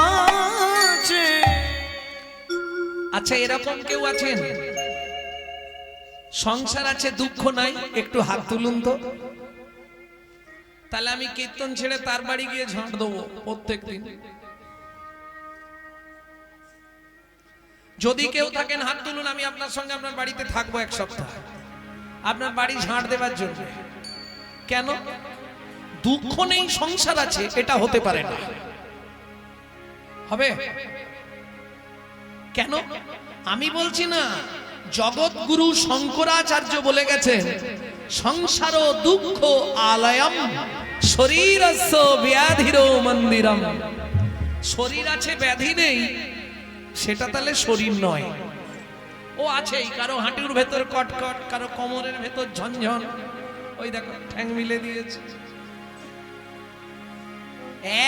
B: আছে।
A: আচ্ছা এরকম কেউ আছেন সংসার আছে দুঃখ নাই? একটু হাত তুলুন তো। তাহলে আমি কীর্তন ছেড়ে তার বাড়ি গিয়ে ঝাঁট দেবো প্রত্যেকদিন। যদি কেউ থাকেন হাত তুলুন, আমি আপনার সঙ্গে আপনার বাড়িতে থাকবো এক সপ্তাহ, আপনার বাড়ি ঝাঁট দেওয়ার জন্য। কেন? দুঃখ নেই সংসার আছে, এটা হতে পারে না। হবে কেন? আমি বলছি না, জগৎগুরু শঙ্করাচার্য বলে গেছেন সংসার দুঃখ আলয়ম শরীরস্য ব্যাধির মন্দিরম। শরীর আছে ব্যাধি নেই, সেটা তাহলে শরীর নয়। ও আছেই, কারো হাঁটুর ভেতর কটকট, কারো কোমরের ভেতর ঝনঝন, ওই দেখো ঠ্যাং মিলে দিয়েছে।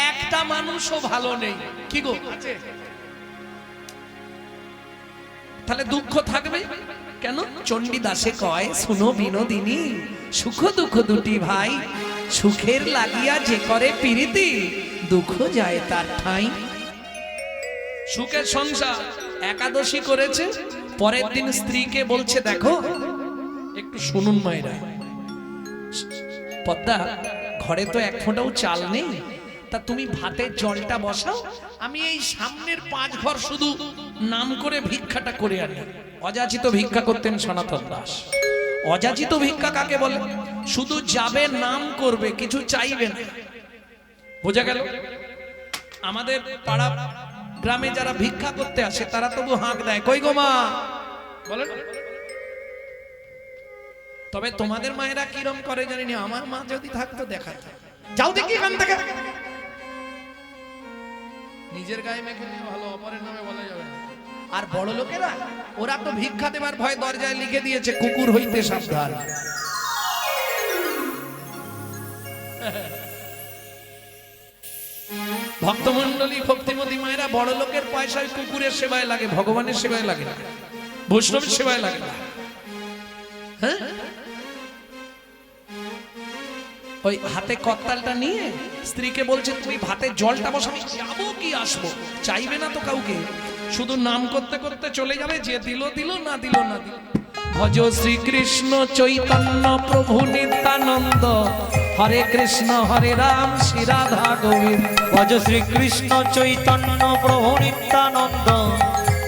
A: একটা মানুষও ভালো নেই। কি গো আছে? তাহলে দুঃখ থাকবে কেন? চণ্ডীদাসে কয়, শুনো বিনোদিনী, সুখ দুঃখ দুটি ভাই, সুখের লাগিয়া যে করে প্রীতি, দুঃখ যায় তার ঠাঁই। সুখের সংসার, একাদশী করেছে, পরের দিন স্ত্রীকে বলছে, দেখো একটু শুনুন মায়েরা, পদ্মা ঘরে তো এক ফোঁটাও চাল নেই, তা তুমি ভাতের জলটা বসাও, আমি এই সামনের 5 ঘর শুধু নাম করে ভিক্ষাটা করে আনি। অযাচিত ভিক্ষা করতেন সনাতন দাস। অযাচিত ভিক্ষা কাকে বলে? শুধু যাবে, নাম করবে, কিছু চাইবে না। বোঝা গেল? আমাদের পাড়া গ্রামে যারা ভিক্ষা করতে আসে তারা তবু হাঁক দেয়, কই গো মা, বলেন। তবে তোমাদের মায়েরা কিরম করে জানি না, আমার মা যদি থাকতো দেখাতো, যাও দেখি এখান থেকে। নিজের গায়ে মেখে নিয়ে ভালো, অপরের নামে বলা যাবে না। আর বড় লোকেরা, ওরা তো ভিক্ষা দেবার ভয় দরজায় লিখে দিয়েছে, কুকুর হইতে সাবধান। ভক্তমন্ডলী, ভক্তিমতী মায়েরা, বড় লোকের পয়সায় কুকুরের সেবায় লাগে, ভগবানের সেবায় লাগে না, বৈষ্ণবের সেবায় লাগে না। হ্যাঁ, ওই হাতে কর্তালটা নিয়ে স্ত্রীকে বলছে, তুমি ভাতের জলটা বসাবি, যাবো কি আসবো, চাইবে না তো কাউকে, শুধু নাম করতে করতে চলে যাবে, যে দিল দিল, না দিল না দিল। ভজ শ্রীকৃষ্ণ চৈতন্য প্রভু নিত্যানন্দ, হরে কৃষ্ণ হরে রাম শ্রী রাধা গোবিন্দ।
B: ভজ শ্রীকৃষ্ণ চৈতন্য প্রভু নিত্যানন্দ,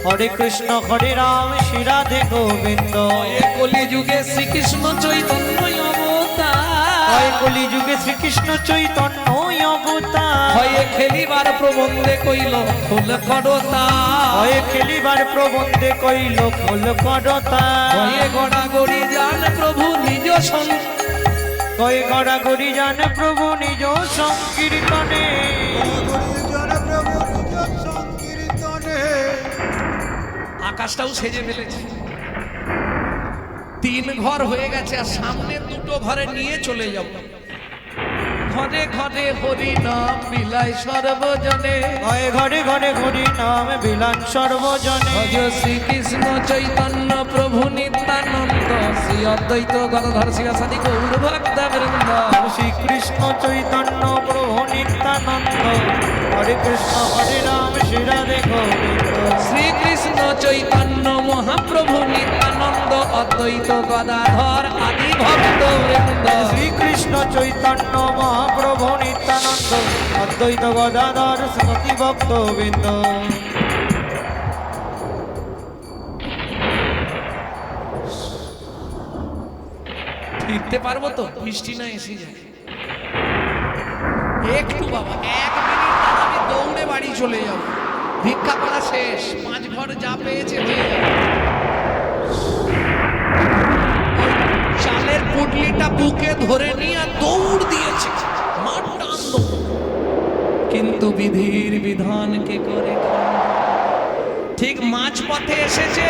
B: হরে কৃষ্ণ হরে রাম শ্রী রাধে গোবিন্দ।
A: কলি যুগে শ্রীকৃষ্ণ চৈতন্য অবতার,
B: কলি যুগে শ্রীকৃষ্ণ চৈতন্য অবতার,
A: হয়ে খেলিবার প্রবন্ধে কইল ফুল করতা,
B: হয়ে খেলিবার প্রবন্ধে কইল ফুল করতা,
A: হয়ে গড়াগড়ি জান প্রভু নিজ
B: কয়ে গড়াগড়ি জান প্রভু নিজ সংকীর্তনে।
A: আকাশটাও সেজে ফেলেছে, 3 ঘর হয়ে গেছে, আর সামনে 2টো ঘরে নিয়ে চলে যাব। ঘরে ঘরে হরি নাম বিলায় সর্বজনে,
B: ঘরে ঘরে হরি নাম বিলান সর্বজনে।
A: ভজ শ্রীকৃষ্ণ চৈতন্য প্রভু নিত্যানন্দ, শ্রী অদ্বৈত গদাধর শিবাসাদি গৌর ভক্ত বৃন্দ।
B: শ্রীকৃষ্ণ চৈতন্য প্রভু নিত্যানন্দ, হরে কৃষ্ণ হরে রাম শ্রী রাধে গোবিন্দ।
A: শ্রীকৃষ্ণ চৈতন্য মহাপ্রভু নিত্যানন্দ, অদ্বৈত গদাধর আদি ভক্ত বৃন্দ।
B: শ্রীকৃষ্ণ চৈতন্য মহাপ্রভু নিত্যানন্দ, অদ্বৈত গদাধর সতী ভক্ত বৃন্দ।
A: ফিরতে পারবো তো? বৃষ্টি না এসে যায় একটু বাবা, 1 মিনিট আমি দৌড়ে বাড়ি চলে যাব। ভিক্ষা করা শেষ, 5 ঘর যা পেয়েছে হয়ে যাবে। বুকে ধরে নিয়ে দৌড় দিয়েছে, মার টানলো, কিন্তু বিধির বিধানকে করে ঠিক মাঝপথে এসেছে,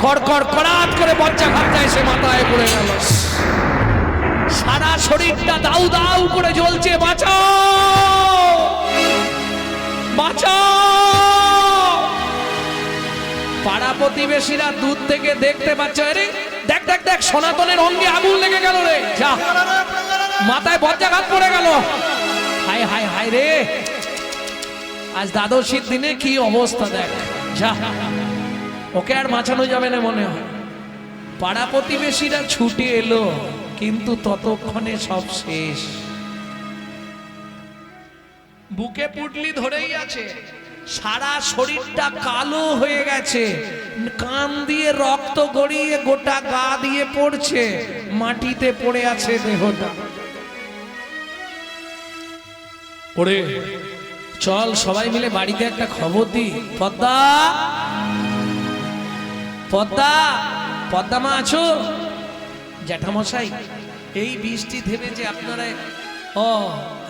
A: কড়কড় কড়াত করে বজ্রাঘাতটা এসে মাথায় পড়ে গেল। সারা শরীরটা দাউ দাউ করে জ্বলছে, বাঁচাও বাঁচাও। পাড়া প্রতিবেশীরা দূর থেকে দেখতে পাচ্ছে, আরে দেখ দেখ দেখ, সনাতনের অঙ্গে আগুন লেগে গেল রে, যা মাথায় বজ্রাঘাত পড়ে গেল। হায় হায় হায় রে, আজ দ্বাদশীর দিনে কি অবস্থা দেখ, যা ওকে আর বাঁচানো যাবে না মনে হয়। পাড়া প্রতিবেশীরা ছুটে এলো, কিন্তু ততক্ষণে সব শেষ। বুকে পুটলি ধরেই আছে, সারা শরীরটা কালো হয়ে গেছে, কান দিয়ে রক্ত গড়িয়ে গোটা গা দিয়ে পড়ছে, মাটিতে পড়ে আছে দেহটা। ওরে চল সবাই মিলে বাড়িতে একটা খবর দি। পদ্মা, পদ্মা, পদ্মা মা আছো? জ্যাঠামশাই, এই বৃষ্টি থেমেছে, আপনারা? ও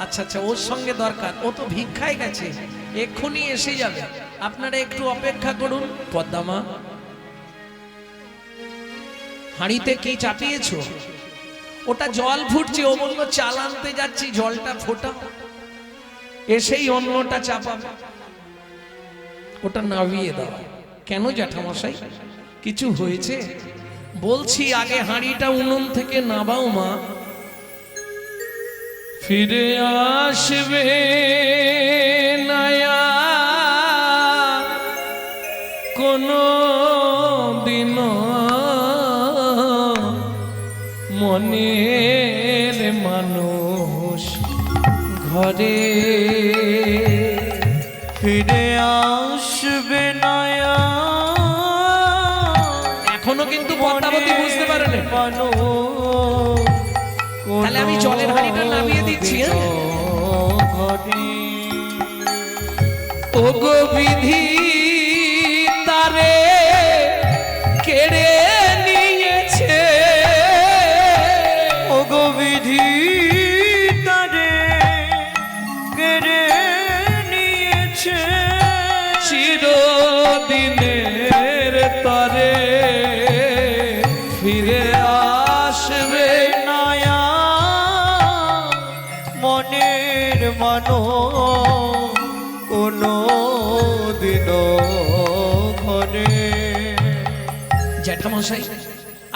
A: আচ্ছা আচ্ছা, ওর সঙ্গে দরকার, ও তো ভিক্ষায় গেছে, এক্ষুনি এসে যাবে, আপনারা একটু অপেক্ষা করুন। পদ্মা মা, হাঁড়িতে কি চাপিয়েছো? ওটা জল ফুটছে, ও বললো চাল আনতে যাচ্ছি, জলটা ফোটা, এসেই অন্যটা চাপাবে, ওটা নামিয়ে দাও। কেন জ্যাঠামশাই, কিছু হয়েছে? বলছি আগে হাঁড়িটা উনুন থেকে নামাও মা। ফিরে আসবে নয়া কোনো দিন মনের মানুষ ঘরে,
B: ফিরে আসবে নয়া,
A: এখনো কিন্তু পদ্মাবতী বুঝতে পারেনি। তাহলে আমি জলের হাঁড়িটা নামিয়ে দিচ্ছি। ও গো বিধি তারে কেড়ে নিয়েছে,
B: ও গো বিধি তারে কেড়ে নিয়েছে,
A: চিরদিনের তরে ফিরে আসবে
B: নয়া মনের মানো কোনো দিন ঘরে।
A: জ্যাঠামশাই,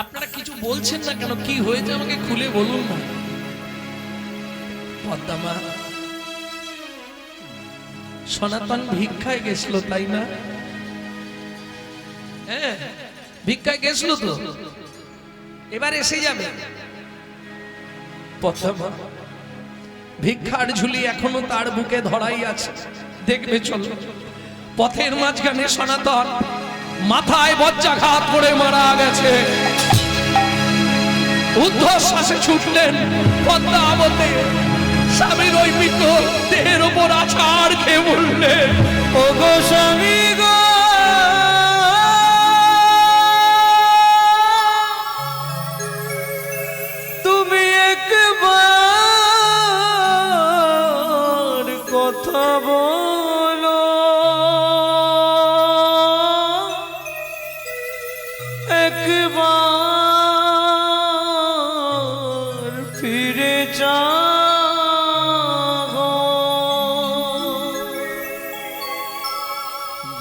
A: আপনারা কিছু বলছেন না কেন? কি হয়েছে আমাকে খুলে বলুন না। পদ্মা মা, সনাতন ভিক্ষায় গেছিল তাই না? হ্যাঁ ভিক্ষায় গেছিল তো, এবার এসে যাবে। পদ্মা মা, ভিক্ষার ঝুলি এখনো তার বুকে ধরাই আছে, দেখবে চলো। পথের মাঝখানে সনাতন মাথায় বজ্রাঘাত করে মারা গেছে, ঊর্ধ্বশ্বাসে ছুটলেন পদ্মাবতী, স্বামীর ওই মৃত দেহের ওপর আছাড় খেয়ে বললেন,
B: ও গো স্বামী গো, তুমি একবার কথা বলো, একবার ফিরে যাও,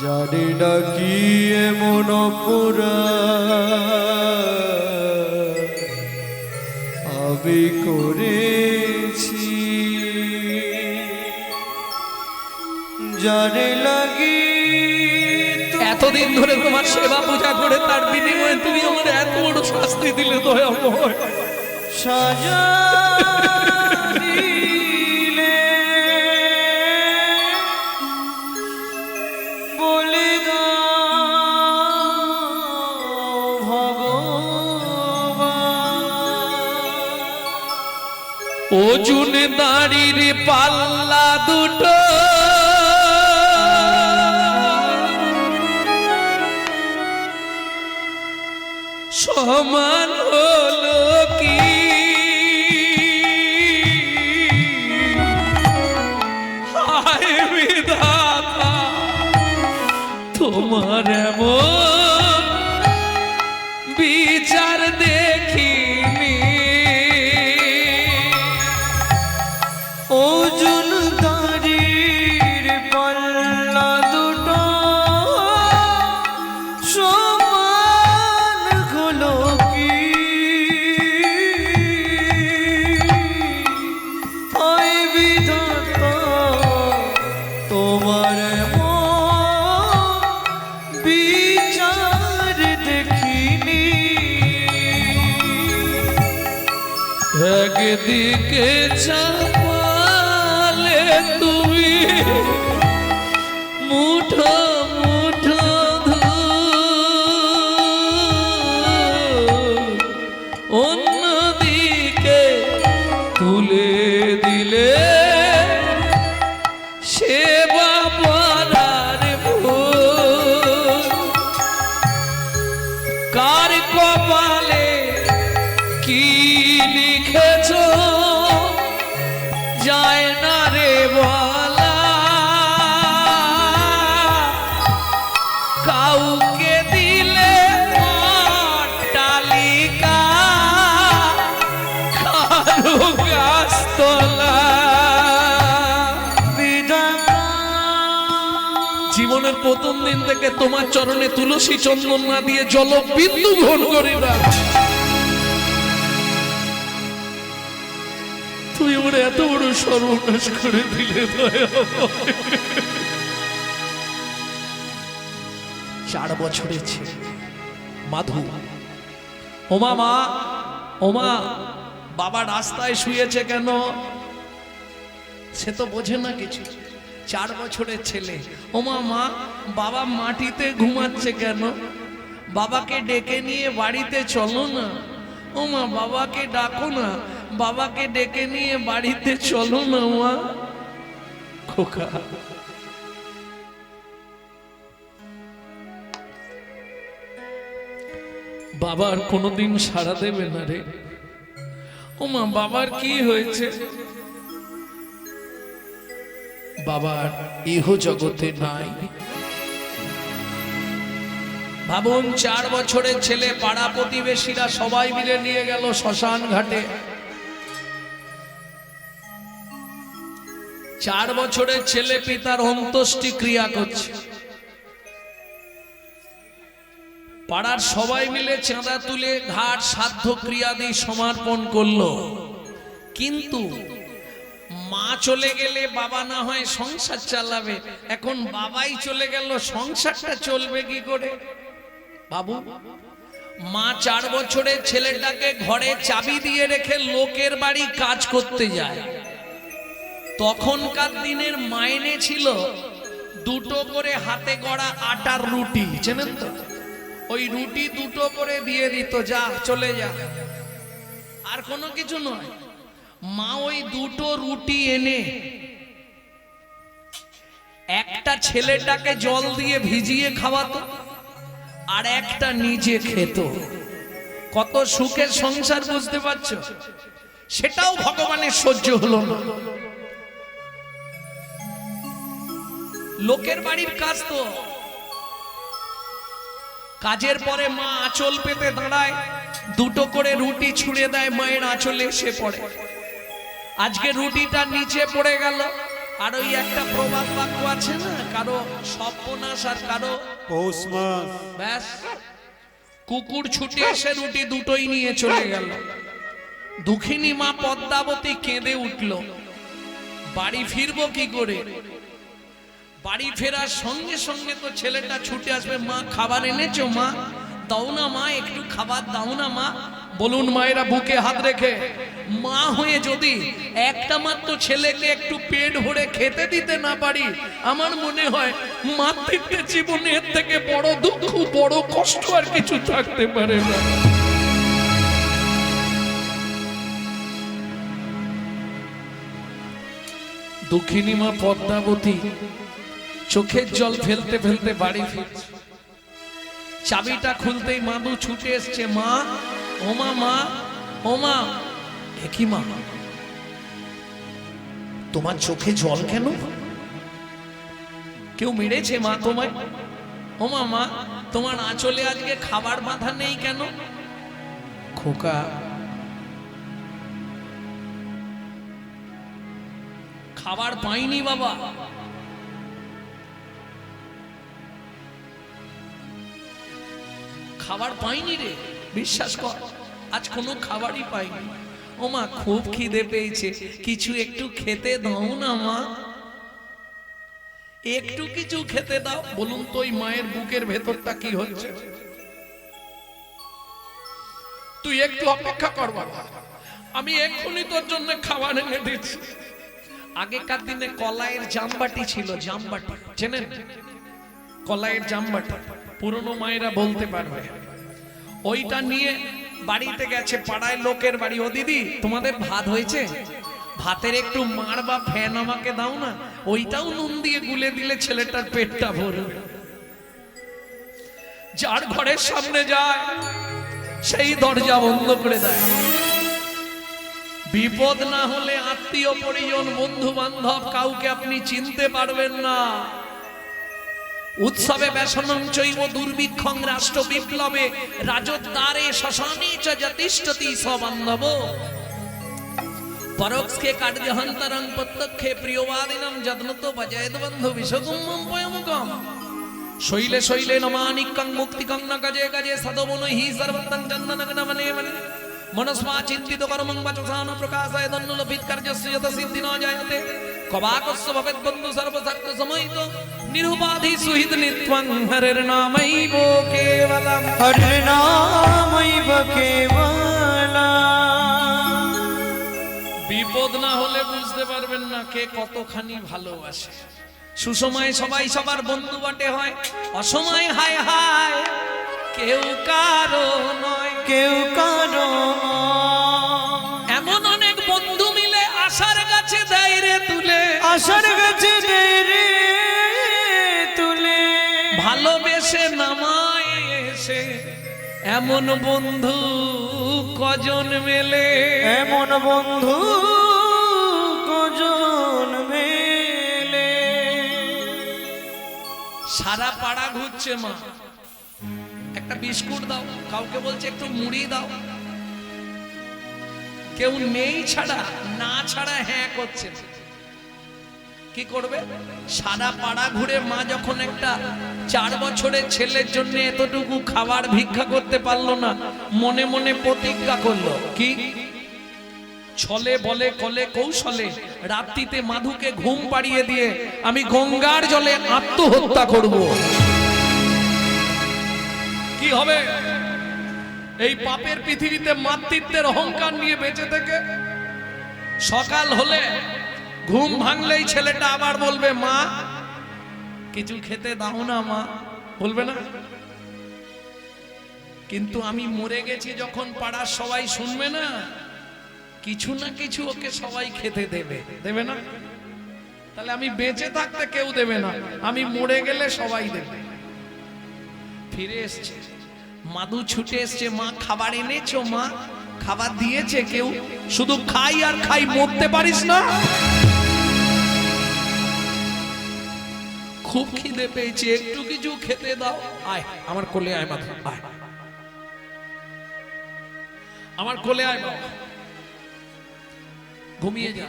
B: জানি না কি এমন আমি করেছি, জানে লাগি
A: এতদিন ধরে তোমার সেবা পূজা করে তার বিনিময়ে তুমি আমার এত বড় শাস্তি দিলে দয়াময়।
B: সাজা দিলে বলে দাও ভগবান,
A: ওজুন দাঁড়ির পাল্লা দুটো সমান হলো কি, তোমার এমন বিচার দেখিনি,
B: ওজন দাড়ির পাল্লা দুটো সমান হলো কি? হায় বিধাতা, তোমার এমন বিচার দেখিনি।
A: একদিকে চাপালে তুমি মুঠো মুঠো ধূপ, অন্যদিকে তুলে দিলে সেবা পারার ভুল। কার কপালে কি লিখেছ যায় না রে বলা, কাউকে দিলে অট্টালিকা, কারো গাছতলা। জীবনের প্রথম দিন থেকে তোমার চরণে তুলসী চন্দন না দিয়ে জল বিন্দু গ্রহণ করি না। তুই ওর এত বড় সর্বনাশ করে দিলে। 4 বছরের ছেলে মাধু, ওমা মা, ওমা বাবা রাস্তায় শুয়েছে কেন? সে তো বোঝে না কিছু। 4 বছরের ছেলে, ওমা মা বাবা মাটিতে ঘুমাচ্ছে কেন? বাবাকে ডেকে নিয়ে বাড়িতে চলো না। ওমা বাবাকে ডাকো না, বাবাকে ডেকে নিয়ে বাড়িতে চলো না মা। খোকা, বাবার কোনোদিন সাড়া দেবে না রে। ওমা বাবার কি হয়েছে? বাবার ইহ জগতে নাই। ভাবুন, 4 বছরের ছেলে, পাড়া প্রতিবেশীরা সবাই মিলে নিয়ে গেল শ্মশান ঘাটে। 4 বছরের ছেলে পিতার অন্ত্যেষ্টি ক্রিয়া করছে। পাড়ার সবাই মিলে চাঁদা তুলে ঘাট শ্রাদ্ধ ক্রিয়াদি সমর্পণ করলো। কিন্তু মা চলে গেলে বাবা না হয় সংসার চালাবে, এখন বাবাই চলে গেল, সংসারটা চলবে কি করে? বাবু, মা 4 বছরের ছেলেটাকে ঘরে চাবি দিয়ে রেখে লোকের বাড়ি কাজ করতে যায়। তখনকার দিনের মাইনে ছিল 2টো করে হাতে গড়া আটার রুটি, চেনেন তো? ওই রুটি 2টো করে দিয়ে দিত, যা চলে যা, আর কোনো কিছু নয়। মা ওই 2টো রুটি এনে একটা ছেলেটাকে জল দিয়ে ভিজিয়ে খাওয়াতো, আর একটা নিজে খেত। কত সুখের সংসার, বুঝতে পারছো? সেটাও ভগবানের সহ্য হলো না। লোকের বাড়ির কাজ তো। কাজের পরে মা আঁচল পেতে দাঁড়ায়, 2টো করে রুটি ছুঁড়ে দেয়, মায়ের আঁচলে এসে পড়ে। আজকে রুটিটা নিচে পড়ে গেল। আর ওই একটা প্রবাদ বাক্য আছে না, কারো সর্বনাশ আর কারো
C: পৌষ মাস।
A: ব্যাস, কুকুর ছুটে এসে রুটি 2টোই নিয়ে চলে গেল। দুঃখিনী মা পদ্মাবতী কেঁদে উঠল, বাড়ি ফিরবো কি করে? বাড়ি ফেরার সঙ্গে সঙ্গে তো ছেলেটা ছুটে আসবে, মা খাবার এনেছো? মা দাও না, মা একটু খাবার দাও না মা। বলুন মায়েরা বুকে হাত রেখে, মা হয়ে যদি একটা মাত্র ছেলেকে একটু পেট ভরে খেতে দিতে না পারি, আমার মনে হয় মাতৃত্বের জীবনের থেকে বড় দুঃখ, বড় কষ্ট আর কিছু থাকতে পারে না। দুঃখিনী মা পদ্মাবতী চোখের জল ফেলতে ফেলতে বাড়ি ফিরছে। চাবিটা খুলতেই মাদু ছুটে এসছে, মা, ওমা মা, ওমা। একই মা, তোমার চোখে জল কেন? কেউ মেরেছে মা তোমায়? ও মামা, তোমার আঁচলে আজকে খাবার বাঁধা নেই কেন? খোকা, খাবার পাইনি বাবা। খাবার পাইনি রে, বিশ্বাস কর, আজ কোনো খাবারই পাইনি। ও মা, খুব খিদে পেয়েছে, কিছু একটু খেতে দাও না মা, একটু কিছু খেতে দাও। বলুন তো ওই মায়ের বুকের ভেতরটা কি হচ্ছে? তুই একটু অপেক্ষা কর বাবা, আমি এক্ষুনি তোর জন্য খাবার এনে দিচ্ছি। আগেকার দিনে কলাইয়ের জামবাটি ছিল, জামবাটি চেনেন? কলাইয়ের জামবাটি পুরনো মায়েরা বলতে পারবে। ওইটা নিয়ে বাড়িতে গেছে, পাড়ায় লোকের বাড়ি, ও দিদি তোমাদের ভাত হয়েছে, ভাতের একটু মার বা ফ্যান আমাকে দাও না, ওইটাও নুন দিয়ে গুলে দিলে ছেলেটার পেটটা ভরবে। যার ঘরের সামনে যায় সেই দরজা বন্ধ করে দেয়। বিপদ না হলে আত্মীয় পরিজন বন্ধু বান্ধব কাউকে আপনি চিনতে পারবেন না। উৎসবে ব্যসনং চৈব দুর্ভিক্ষং রাষ্ট্র বিপ্লবে রাজদ্বারে শ্মশানে চ যতিষ্ঠতি সবান্ধব পরোক্ষে কার্যহন্তরং প্রত্যক্ষে প্রিয়বাদিনং যত্নতো ভজেদ বন্ধু বিশ্বকুম্মং পয়মুকম শৈলে শৈলে নমানিকং মুক্তিকং ন গজে গজে সদবনহি সর্বতং চন্দনং নমনে মনে মনস্মা চিন্তিত কর্মং বচসান প্রকাশায় দন্নুলভিত কার্যস্য যত সিদ্ধি ন জায়তে কবাকস্য ভবেদ বন্ধু সর্বশক্ত সময়িত নিরুপাধি সুহিত নিত্যং হরের নামৈব কেবলম,
B: হরির নামৈব কেবলম।
A: বিপদ না হলে বুঝতে পারবেন না কে কতখানি ভালোবাসে। সুসময় সবাই সবার বন্ধু বটে হয়, অসময় হায় হায় কেউ কারো নয়,
B: কেউ কারো
A: এমন অনেক বন্ধু মিলে আশার গাছে দেয় রে তুলে,
B: আশার গাছে দেয় রে তুলে,
A: ভালোবেসে নামায় এসে এমন বন্ধু কজন মেলে,
B: এমন বন্ধু কজন মেলে।
A: সারা পাড়া ঘুরছে মা, একটা বিস্কুট দাও, কাউকে বলছে একটু মুড়ি দাও, কেউ নেই ছাড়া না ছাড়া হ্যাঁ করছে। কি করবে? সারা পাড়া ঘুরে মা যখন একটা 4 বছরের ছেলের জন্য এতটুকু খাবার ভিক্ষা করতে পারলো না, মনে মনে প্রতিজ্ঞা করলো, কি ছলে বলে কলে কৌশলে রাত্রিতে মাধুকে ঘুম পাড়িয়ে দিয়ে আমি গঙ্গার জলে আত্মহত্যা করব। কি হবে? এই পাপের পৃথিবীতে মাতৃত্বের অহংকার নিয়ে বেঁচে থেকে সকাল হলে ঘুম ভাঙলেই ছেলেটা আবার বলবে মা কিছু খেতে দাও না মা, বলবে না? কিন্তু আমি মরে গেছি যখন পাড়ার সবাই শুনবে না, কিছু না কিছু ওকে সবাই খেতে দেবে, দেবে না? তাহলে আমি বেঁচে থাকতে কেউ দেবে না, আমি মরে গেলে সবাই দেবে। ফিরে এসছে মাধু, ছুটে এসছে, মা খাবার এনেছো? মা খাবার দিয়েছে কেউ? শুধু খাই আর খাই, মরতে পারিস না? খুব খিদে পেয়েছে, একটু কিছু খেতে দাও। আয় আমার কোলে আয় মাধু, আয় আমার কোলে আয় বাবা, ঘুমিয়ে যা,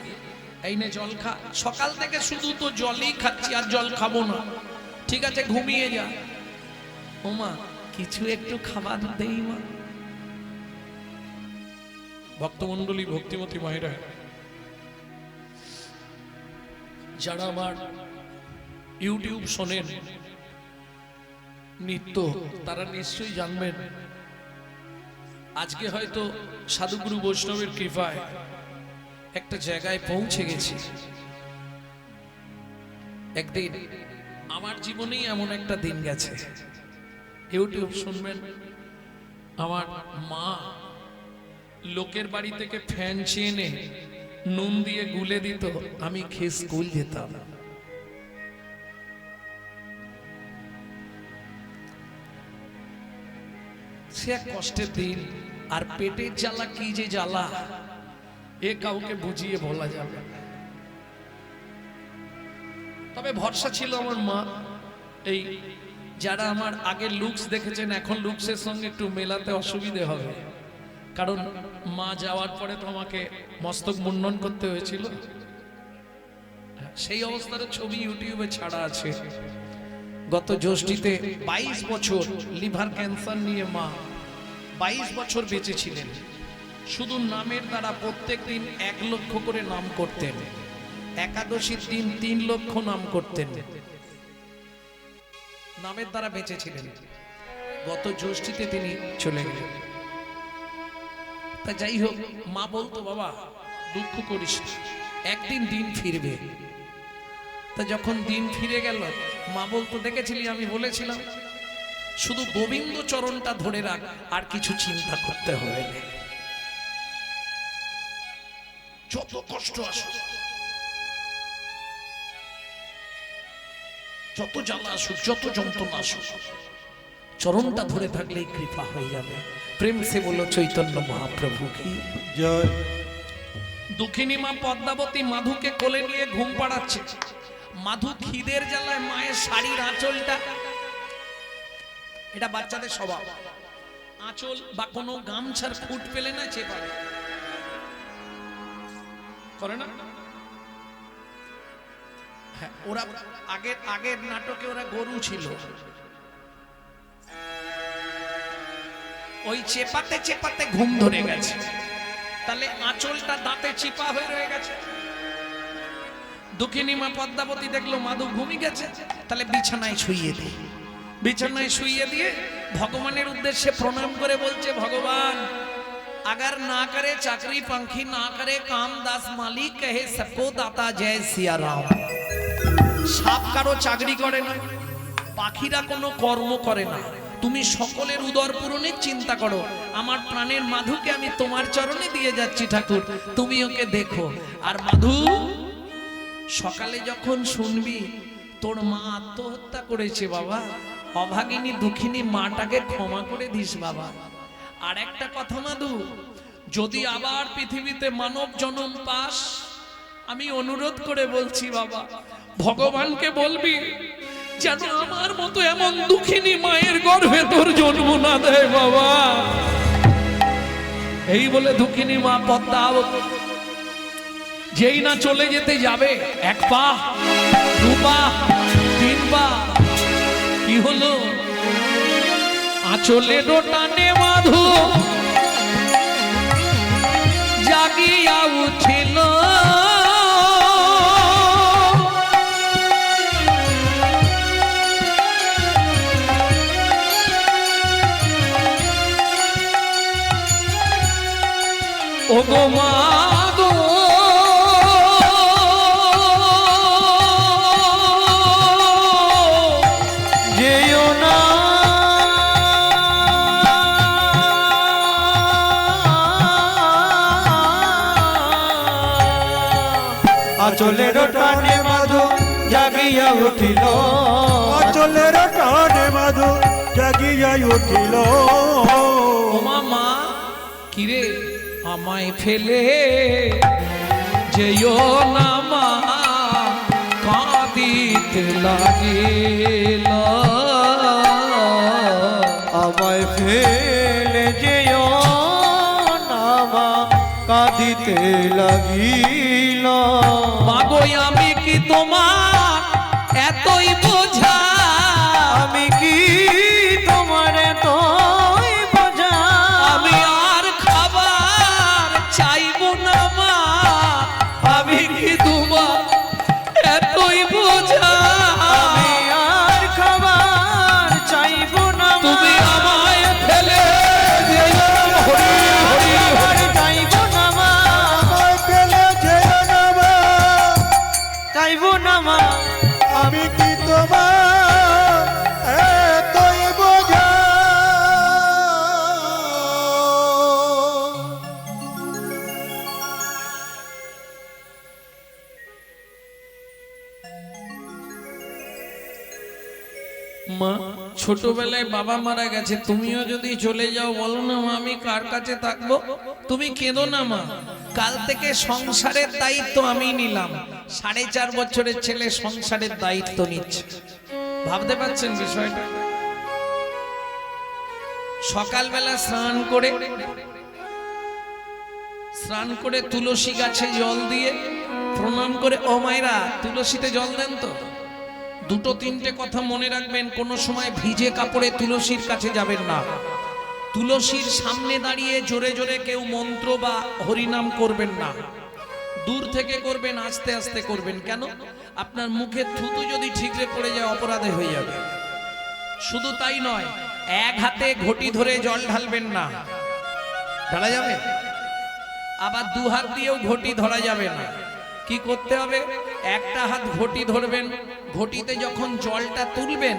A: এই নে জল খা, সকাল থেকে শুধু তো জলই খাচ্ছি আর জল খাবো না, ঠিক আছে ঘুমিয়ে যা। ও মা কিছু একটু খাবার দেই মা। ভক্তমন্ডলী, ভক্তিমতী মায়েরা, যারা আমার ইউটিউব শোনেন নিত্য, তারা নিশ্চয়ই জানবেন আজকে হয়তো সাধুগুরু বৈষ্ণবের কৃপায় একটা জায়গায় পৌঁছে গেছি। একদিন আমার জীবনেই এমন একটা দিন গেছে, ইউটিউব শুনবেন, আমার মা লোকের বাড়ি থেকে ফ্যান চেয়ে এনে নুন দিয়ে গুলে দিত, আমি খেয়ে স্কুল যেতাম। সে এক কষ্টের দিন, আর পেটের জ্বালা কি যে জ্বালা, এ কাউকে বুঝিয়ে বলা যাবে। তবে ভরসা ছিল আমার মা এই যারা আমার আগের লুকস দেখেছেন, এখন লুকসের সঙ্গে একটু মেলাতে অসুবিধে হবে, কারণ মা যাওয়ার পরে তো আমাকে মস্তক মুন্ডন করতে হয়েছিল। সেই অবস্থার ছবি ইউটিউবে ছাড়া আছে। গত জ্যৈষ্ঠীতে 22 বছর লিভার ক্যান্সার নিয়ে মা 22 বছর বেঁচে ছিলেন। শুধু নামের দ্বারা প্রত্যেক দিন 1 লক্ষ করে নাম করতেন, একাদশীর দিন 3 লক্ষ নাম করতেন, নামের দ্বারা বেঁচে ছিলেন। গত জ্যৈষ্ঠীতে তিনি চলে গেলেন। তা যাই হোক, মা বলতো বাবা দুঃখ করিস না, একদিন দিন ফিরবে। তা যখন দিন ফিরে গেল, মা বলতো দেখেছিলি আমি বলেছিলাম শুধু গোবিন্দ চরণটা ধরে রাখ, আর কিছু চিন্তা করতে হবে না। যত কষ্ট আসুক, যত জ্বালা আসুক, যত যন্ত্রণা আসুক, চরণটা ধরে থাকলেই কৃপা হয়ে যাবে। প্রেম সে বলো চৈতন্য মহাপ্রভু কি
C: জয়।
A: দুঃখিনী মা পদ্মাবতী মাধুকে কোলে নিয়ে ঘুম পাড়াচ্ছে। মাধু খিদের জ্বালায় মায়ের শাড়ির আঁচলটা, এটা বাচ্চাদের স্বভাব, আঁচল বা কোনো গামছার ফুট পেলে না চেপা করে না। হ্যাঁ, ওরা আগের নাটকে ওরা গরু ছিল, ওই চেপাতে চেপাতে ঘুম ধরে গেছে, তাহলে আঁচলটা দাঁতে চিপা হয়ে রয়ে গেছে। দুঃখিনী মা পদ্মাবতী দেখলো মাধু ঘুমিয়ে গেছে, তাহলে বিছানায় শুইয়ে দিই। বিছানায় শুইয়ে দিয়ে ভগবানের উদ্দেশ্যে প্রণাম করে বলছে, ভগবান अगर ना करे चाकरी पंखी, ना करे काम दास मालिक, कहे सबको दाता जय सिया राम। সাপ কারো চাকরি করে না, পাখিরা কোনো কর্ম করে না, তুমি সকলের উদর পূরণের চিন্তা করো। আমার প্রাণের মাধুকে আমি তোমার চরণে দিয়ে যাচ্ছি ঠাকুর, তুমি ওকে দেখো। আর মাধু, সকালে যখন শুনবি তোর মা আত্মহত্যা করেছে বাবা, অভাগিনী দুঃখিনী মাটাকে ক্ষমা করে দিস বাবা। আর একটা কথা মাধু, যদি আবার পৃথিবীতে মানব জন্ম পাস, আমি অনুরোধ করে বলছি বাবা, ভগবানকে বলবি যেন আমার মতো এমন দুঃখিনী মায়ের গর্ভে তোর জন্ম না দেয় বাবা। এই বলে দুঃখিনী মা পদ্মা যেই না চলে যেতে যাবে, 1 পা 2 পা 3 পা, কি হলো, আঁচলে টানে মাধু জাগিয়া উঠিল। ও গো মাগো,
B: যেও না আচলের টানে মাধু জাগিয়া উঠিল,
C: আচলের টানে মাধু জাগিয়া উঠিল।
A: ও মামা কিরে আমায় ফেলে যেও না মা, কাঁদিতে লাগিল।
B: আমায় ফেলে যেও না মা, কাঁদিতে লাগিল।
A: মাগো আমি কি তোমার এতই বোঝা,
B: আমি কি তোমার এতই বোঝা,
A: আমি আর খাবার চাইবো না মা, আমি কি তোমার এতই বোঝা,
B: আমি আর খাবার চাইবো না মা,
A: তুমি আমায় ফেলে যেও। হরি হরি
B: আর চাইবো না মা,
C: আমায় ফেলে যেও না মা,
B: চাইবো না মা,
C: আমি কি তোমার এতই বোঝা।
A: মা ছোটবেলায় বাবা মারা গেছে, তুমিও যদি চলে যাও বলো না মা আমি কার কাছে থাকবো। তুমি কেঁদো না মা, কাল থেকে সংসারের দায়িত্ব আমি নিলাম। 4.5 বছরের ছেলে সংসারের দায়িত্ব নিচ্ছে, ভাবতে পারছেন বিষয়টা? সকালবেলা স্নান করে তুলসী গাছে জল দিয়ে প্রণাম করে, ও মায়েরা তুলসীতে জল দেন তো। দুটো তিনটে কথা মনে রাখবেন, কোনো সময় ভিজে কাপড়ে তুলসীর কাছে যাবেন না। তুলসীর সামনে দাঁড়িয়ে জোরে জোরে কেউ মন্ত্র বা হরিনাম করবেন না, দূর থেকে করবেন, আস্তে আস্তে করবেন। কেন? আপনার মুখে থুতু যদি ঠিকরে পড়ে যায় অপরাধে হয়ে যাবে। শুধু তাই নয়, এক হাতে ঘটি ধরে জল ঢালবেন না, ঢালা যাবে? আবার দু হাত দিয়েও ঘটি ধরা যাবে না। কি করতে হবে? একটা হাত ঘটি ধরবেন, ঘটিতে যখন জলটা তুলবেন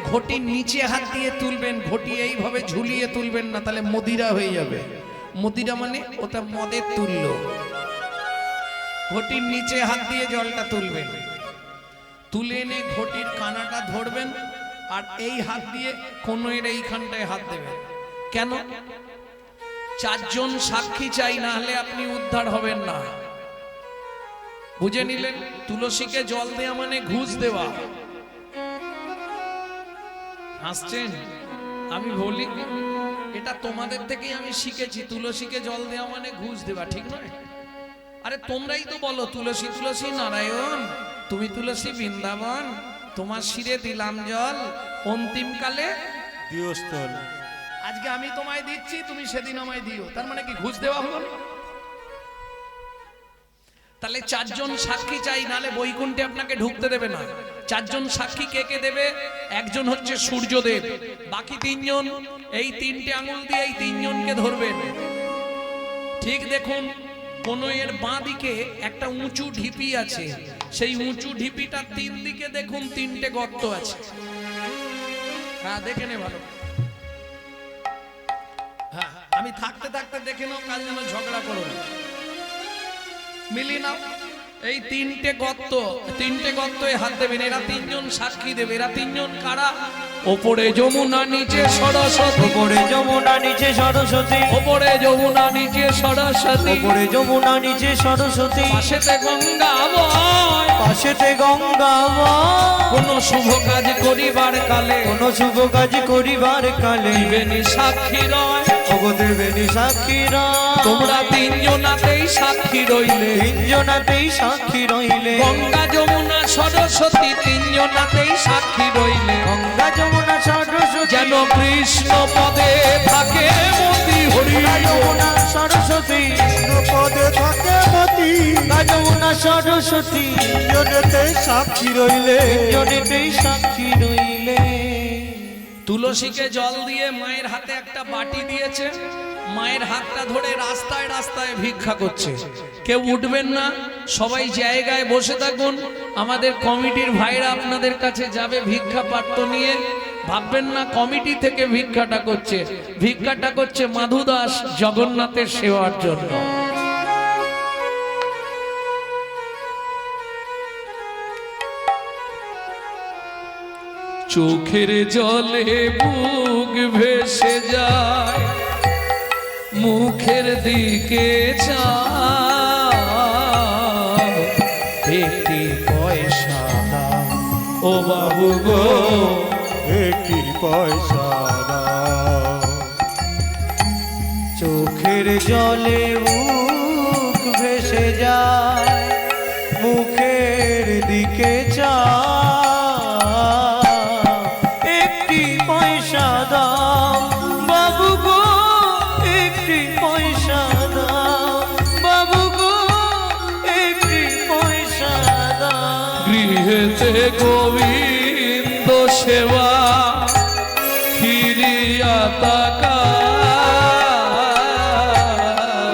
A: ঘটির নিচে হাত দিয়ে তুলবেন, ঘটি এইভাবে ঝুলিয়ে তুলবেন না, তাহলে মদিরা হয়ে যাবে। মদিরা মানে ওটা মদের তুল্য। ঘটির নিচে হাত দিয়ে জলটা তুলবেন, তুলে এনে ঘটির কানাটা ধরবেন, আর এই হাত দিয়ে কোণের এইখানটায় হাত দেবেন। কেন? চারজন সাক্ষী চাই, না হলে আপনি উদ্ধার হবেন না। বুঝে নিলেন? তুলসীকে জল দেওয়া মানে ঘুষ দেওয়া। হাসছেন? আমি বলি এটা তোমাদের থেকেই আমি শিখেছি। তুলসীকে জল দেওয়া মানে ঘুষ দেওয়া, ঠিক নয়? আরে তোমরাই তো বলো তুলসী তুলসী নারায়ণ, তুমি তুলসী বৃন্দাবন, তোমার শিরে দিলাম জল অন্তিমকালে
C: দিয়স্থল।
A: আজকে আমি তোমায় দিচ্ছি, তুমি সেদিন আমায় দিও, তার মানে কি ঘুষ দেওয়া হলো না? তাহলে চারজন সাক্ষী চাই, নালে বৈকুণ্ঠে আপনাকে ঢুকতে দেবে না। চারজন সাক্ষী কে কে দেবে? একজন হচ্ছে সূর্যদেব, বাকি তিনজন এই তিনটে আঙুল দিয়ে এই তিনজনকে ধরবেন। ঠিক দেখুন, কোণের বাঁ দিকে একটা উঁচু ঢিপি আছে, সেই উঁচু ঢিপিটার তিন দিকে দেখুন তিনটে গর্ত আছে। হ্যাঁ দেখে নে ভালো। হ্যাঁ আমি থাকতে থাকতে দেখে নাও, কাল যেন ঝগড়া করো না। মিলি নাও এই তিনটে গর্তে হাত দেবেন। এরা তিনজন সাক্ষী দেবে। এরা তিনজন কারা? ওপরে যমুনা নিচে সরস্বতী,
B: ওপরে যমুনা নিচে সরস্বতী,
A: ওপরে যমুনা নিচে সরস্বতী,
B: ওপরে যমুনা নিচে সরস্বতী,
A: পাশেতে গঙ্গা বয়,
B: পাশেতে গঙ্গা বয়।
A: কোন শুভ কাজ করিবার কালে,
B: কোন শুভ কাজ করিবার কালে
A: দিবেনি সাক্ষী রয়,
B: ওগো দেবেনি সাক্ষীরা।
A: তোমরা তিনজনাতেই সাক্ষী রইলে,
B: তিনজনাতেই সাক্ষী রইলে,
A: গঙ্গা যমুনা সরস্বতী তিনজনাতেই সাক্ষী রইলে,
B: গঙ্গা যমুনা সরস্বতী,
A: যেন কৃষ্ণ পদে থাকে মতি হরি।
B: গঙ্গা যমুনা সরস্বতী,
C: পদে থাকে মতি,
B: গঙ্গা যমুনা সরস্বতী,
C: জনেতে সাক্ষী রইলে।
B: তিনজনেতেই সাক্ষী রইলে।
A: তুলসীকে জল দিয়ে মায়ের হাতে একটা বাটি দিয়েছে, মায়ের হাতটা ধরে রাস্তায় রাস্তায় ভিক্ষা করছে। কেউ উঠবেন না, সবাই জায়গায় বসে থাকুন। আমাদের কমিটির ভাইরা আপনাদের কাছে যাবে ভিক্ষা পাত্র নিয়ে। ভাববেন না কমিটি থেকে ভিক্ষাটা করছে, ভিক্ষাটা করছে মাধু দাস জগন্নাথের সেবার জন্য। চোখের জলে বুক ভেসে যায়, মুখের দিকে চাও, একটি পয়সা দাও ও বাবু গো,
C: একটি পয়সা দাও।
B: চোখের জলে বুক ভেসে যায়, মুখের দিকে চাও, একটি পয়সা দাও বাবু গো, একটি পয়সা দাও বাবু গো, একটি পয়সা দাও।
A: গৃহেতে গোবিন্দ সেবা ফিরিয়া তাকা,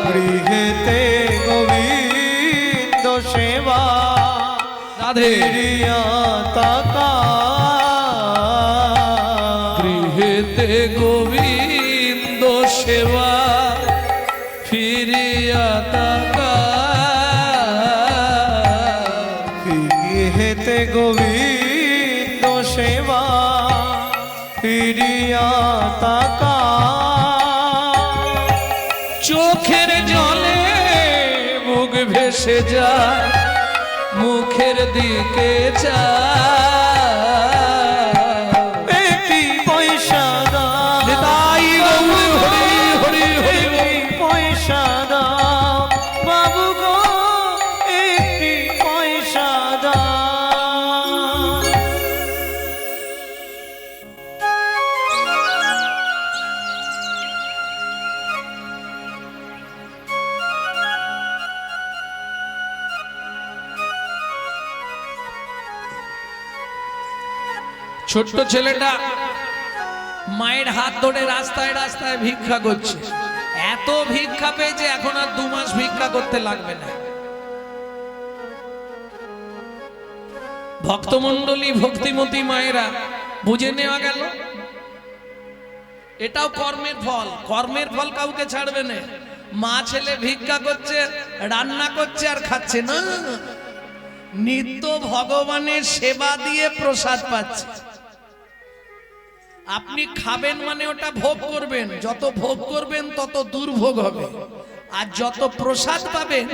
B: গৃহেতে গোবিন্দ সেবা
A: রাধে
B: ফিরিয়া তাকা,
A: গৃহেতে গোবিন্দ সেবা ফিরিয়া তাকা,
B: গৃহেতে গোবিন্দ সেবা ফিরিয়া তাকা।
A: চোখের জলে মুখ ভেসে যায়, মুখের দিকে চায়,
B: একটি পয়সা দাও
A: নিতাই গৌর ছোট্ট ছেলেটা মায়ের হাত ধরে রাস্তায় রাস্তায় ভিক্ষা করছে। এত ভিক্ষা পেয়েছে এখন আর 2 মাস ভিক্ষা করতে লাগবে না। ভক্তমণ্ডলী, ভক্তিমতী মায়েরা, বুঝে নেওয়া গেল এটাও কর্মের ফল। কর্মের ফল কাউকে ছাড়বে না। মা ছেলে ভিক্ষা করছে, রান্না করছে আর খাচ্ছে না, নিত্য ভগবানের সেবা দিয়ে প্রসাদ পাচ্ছে। আপনি খাবেন মানে ওটা ভোগ করবেন, যত ভোগ করবেন তত দুর্ভোগ হবে, আর যত প্রসাদ পাবেন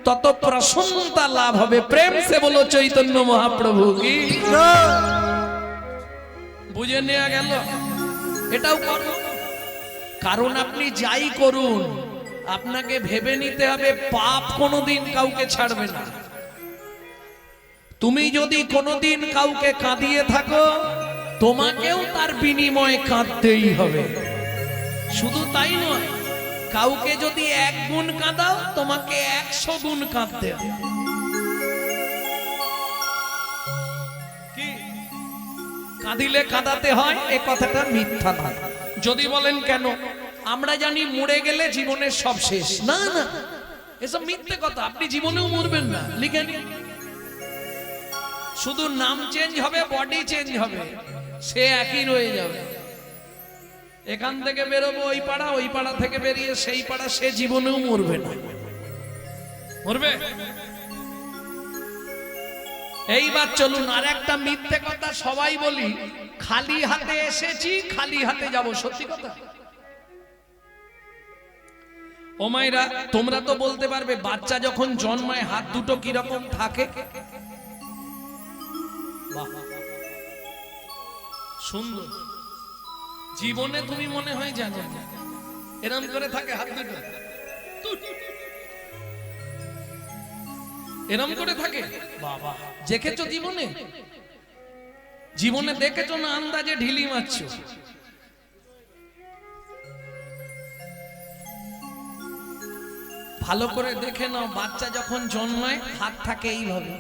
A: তত প্রসন্নতা লাভ হবে। প্রেম সে বলো চৈতন্য মহাপ্রভু কি। বুঝে নেওয়া গেল এটাও কর্ম। কারণ আপনি যাই করুন আপনাকে ভেবে নিতে হবে পাপ কোনোদিন কাউকে ছাড়বে না। তুমি যদি কোনোদিন কাউকে কাঁদিয়ে থাকো তোমাকেও তার বিনিময়ে কাঁদতেই হবে। শুধু তাই নয়, কাউকে যদি 1 গুণ কাঁদাও তোমাকে 100 গুণ কাঁদতে হবে। কি কাঁদিলে কাঁদাতে হয় এ কথাটা মিথ্যা না। যদি বলেন কেন, আমরা জানি মরে গেলে জীবনের সব শেষ। না না, এসব মিথ্যে কথা। আপনি জীবনেও মরবেন না, লিখে নিন। শুধু নাম চেঞ্জ হবে, বডি চেঞ্জ হবে, সে একই রয়ে যাবে। এখান থেকে বেরোবো ওই পাড়া থেকে বেরিয়ে সেই পাড়া, সে জীবনেও মরবে না। মরবে? এইবার চলুন আর একটা মিথ্যে কথা সবাই বলি, খালি হাতে এসেছি খালি হাতে যাব। সত্যি কথা। ও মায়েরা, তোমরা তো বলতে পারবে বাচ্চা যখন জন্মায় হাত দুটো কিরকম থাকে? সুন্দর। জীবনে তুমি মনে হয় জানো এরম করে থাকে হাত দুটো, এরম করে থাকে। বাবা, দেখেছো জীবনে? জীবনে দেখেছো না আন্দাজে ঢিলি মারছো? ভালো করে দেখে নাও, বাচ্চা যখন জন্মায় হাত থাকে এইভাবে,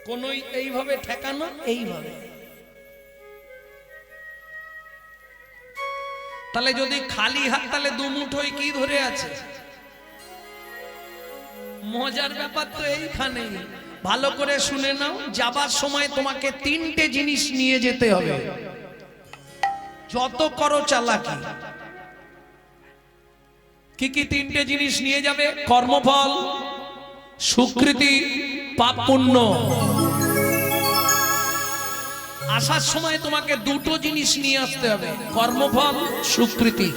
A: কোন এইভাবে ঠেকানো, এইভাবে। তাহলে যদি খালি হাত, তাহলে 2 মুঠোয় কি ধরে আছে? মজার ব্যাপার তো এইখানেই। ভালো করে শুনে নাও, যাবার সময় তোমাকে 3টে জিনিস নিয়ে যেতে হবে। যত করো চালাকি। কি কি 3টে জিনিস নিয়ে যাবে? কর্মফল, সুকৃতি, পাপ পুণ্য। আসার সময় তোমাকে 2টো জিনিস নিয়ে আসতে হবে, কর্মফল, সুকৃতি।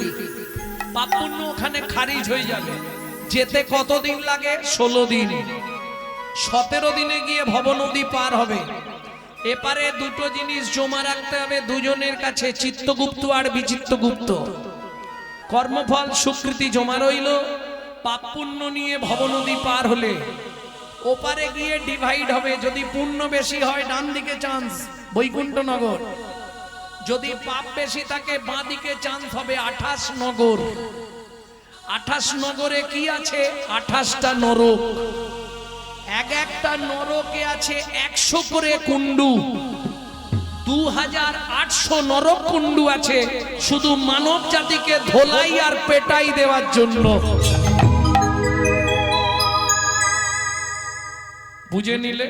A: পাপ পুণ্য ওখানে খারিজ হয়ে যাবে। যেতে কতদিন লাগে? 16 দিন। 17 দিনে গিয়ে ভবনদী পার হবে। এপারে 2টো জিনিস জমা রাখতে হবে দুজনের কাছে, চিত্তগুপ্ত আর বিচিত্তগুপ্ত। কর্মফল সুকৃতি জমা রইল, পাপ পুণ্য নিয়ে ভবনদী পার হলে ওপারে গিয়ে ডিভাইড হবে। যদি পুণ্য বেশি হয় ডান দিকে চান্স, বৈকুণ্ঠনগর। যদি পাপ বেশি থাকে বাঁ দিকে চান্স হবে 28 নগর। 28 নগরে কি আছে? 28টা নরক। একটা নরকে আছে 100 করে কুণ্ডু। 2800 নরক কুণ্ডু আছে শুধু মানব জাতিকে ধোলাই আর পেটাই দেওয়ার জন্য। বুঝে নিলে?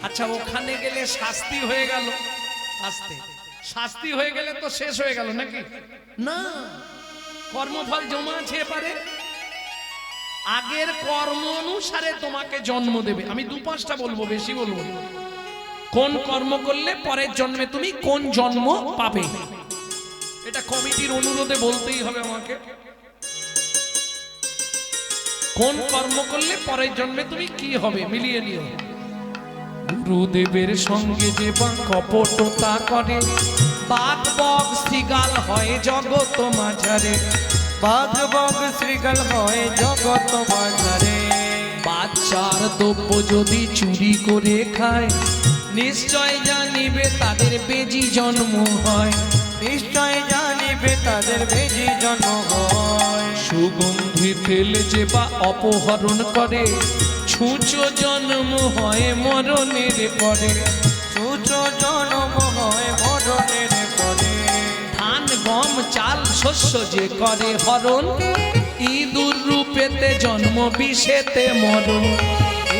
A: আচ্ছা, ওখানে গেলে শাস্তি হয়ে গেল, আস্তে শাস্তি হয়ে গেলে তো শেষ হয়ে গেল নাকি? না, কর্মফল জমা আছে এপারে। আগের কর্ম অনুসারে তোমাকে জন্ম দেবে। আমি 2-5টা বলবো, বেশি বলবো। কোন কর্ম করলে পরের জন্মে তুমি কোন জন্ম পাবে, এটা কমিটির অনুরোধে বলতেই হবে আমাকে। কোন কর্ম করলে পরের জন্মে তুমি কি হবে মিলিয়ে নিও। গুরুদেবের সঙ্গে যে কপটতা করে, বাঘ বক শ্রীগাল হয় জগৎ মাঝারে।
B: বাঘ বক শ্রীগাল হয় জগৎ মাঝারে।
A: বাচ্চার দ্রব্য যদি চুরি করে খায়, নিশ্চয় জানিবে তাদের বেজি জন্ম হয়।
B: নিশ্চয় জানিবে তাদের বেজি জন্ম হয়।
A: সুগন্ধি তেল যে বা অপহরণ করে, ছুঁচো জন্ম হয় মরণের পরে।
B: জনম হয় মরণের পরে।
A: ধান গম চাল শস্য যে করে হরণ, ইঁদুর রূপেতে জন্ম বিষেতে মরণ।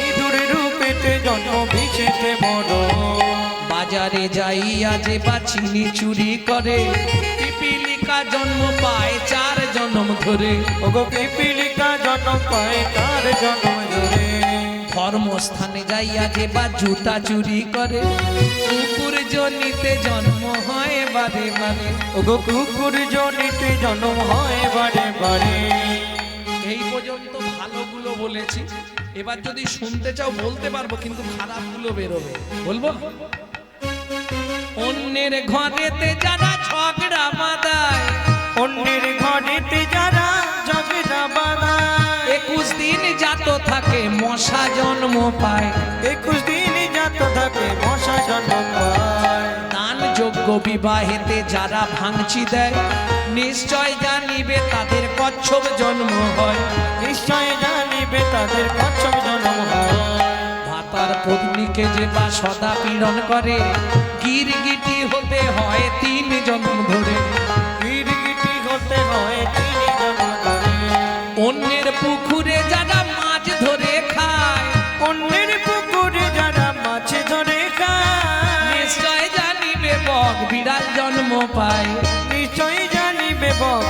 B: ইঁদুর রূপেতে জন্ম বিষেতে মরণ।
A: বাজারে যাইয়া যে বা চিনি চুরি করে, পিপিলিকা জন্ম পায় 4 জন্ম ধরে।
B: ওগো পিপিলিকা জন্ম পায় তার জন্ম ধরে।
A: ধর্মস্থানে যাইয়া যে বা জুতা চুরি করে, কুকুর জনিতে জন্ম হয় বারে বারে।
B: ওগো কুকুর জনিতে জন্ম হয় বারে বারে।
A: এই পর্যন্ত ভালোগুলো বলেছি, এবার যদি শুনতে চাও বলতে পারবো, কিন্তু খারাপগুলো বেরোবে। বলবো? অন্যের ঘরেতে যারা ঝগড়া বাঁধায়,
B: অন্যের ঘরেতে যারা ঝগড়া বাঁধায়,
A: 21 দিন জাত থাকে মশা জন্ম পায়।
B: 21 দিন জাত থাকে মশা জন্ম পায়।
A: দান যোগ্য বিবাহেতে যারা ভাঙচি দেয়, নিশ্চয় জানিবে তাদের কচ্ছপ জন্ম হয়।
B: নিশ্চয় জানিবে তাদের কচ্ছপ জন্ম হয়।
A: ভাতার পত্নীকে যে বা সদা পীড়ন করে, গিরগিটি হতে হয় 3 জন্ম ধরে।
B: গিরগিটি হতে হয় 3 জন্ম ধরে।
A: অন্যের পুকুরে যারা মাছ ধরে খায়,
B: অন্যের পুকুরে যারা মাছ ধরে খায়,
A: নিশ্চয় জানিবে বক বিড়াল জন্ম পায়।
B: নিশ্চয় জানিবে বক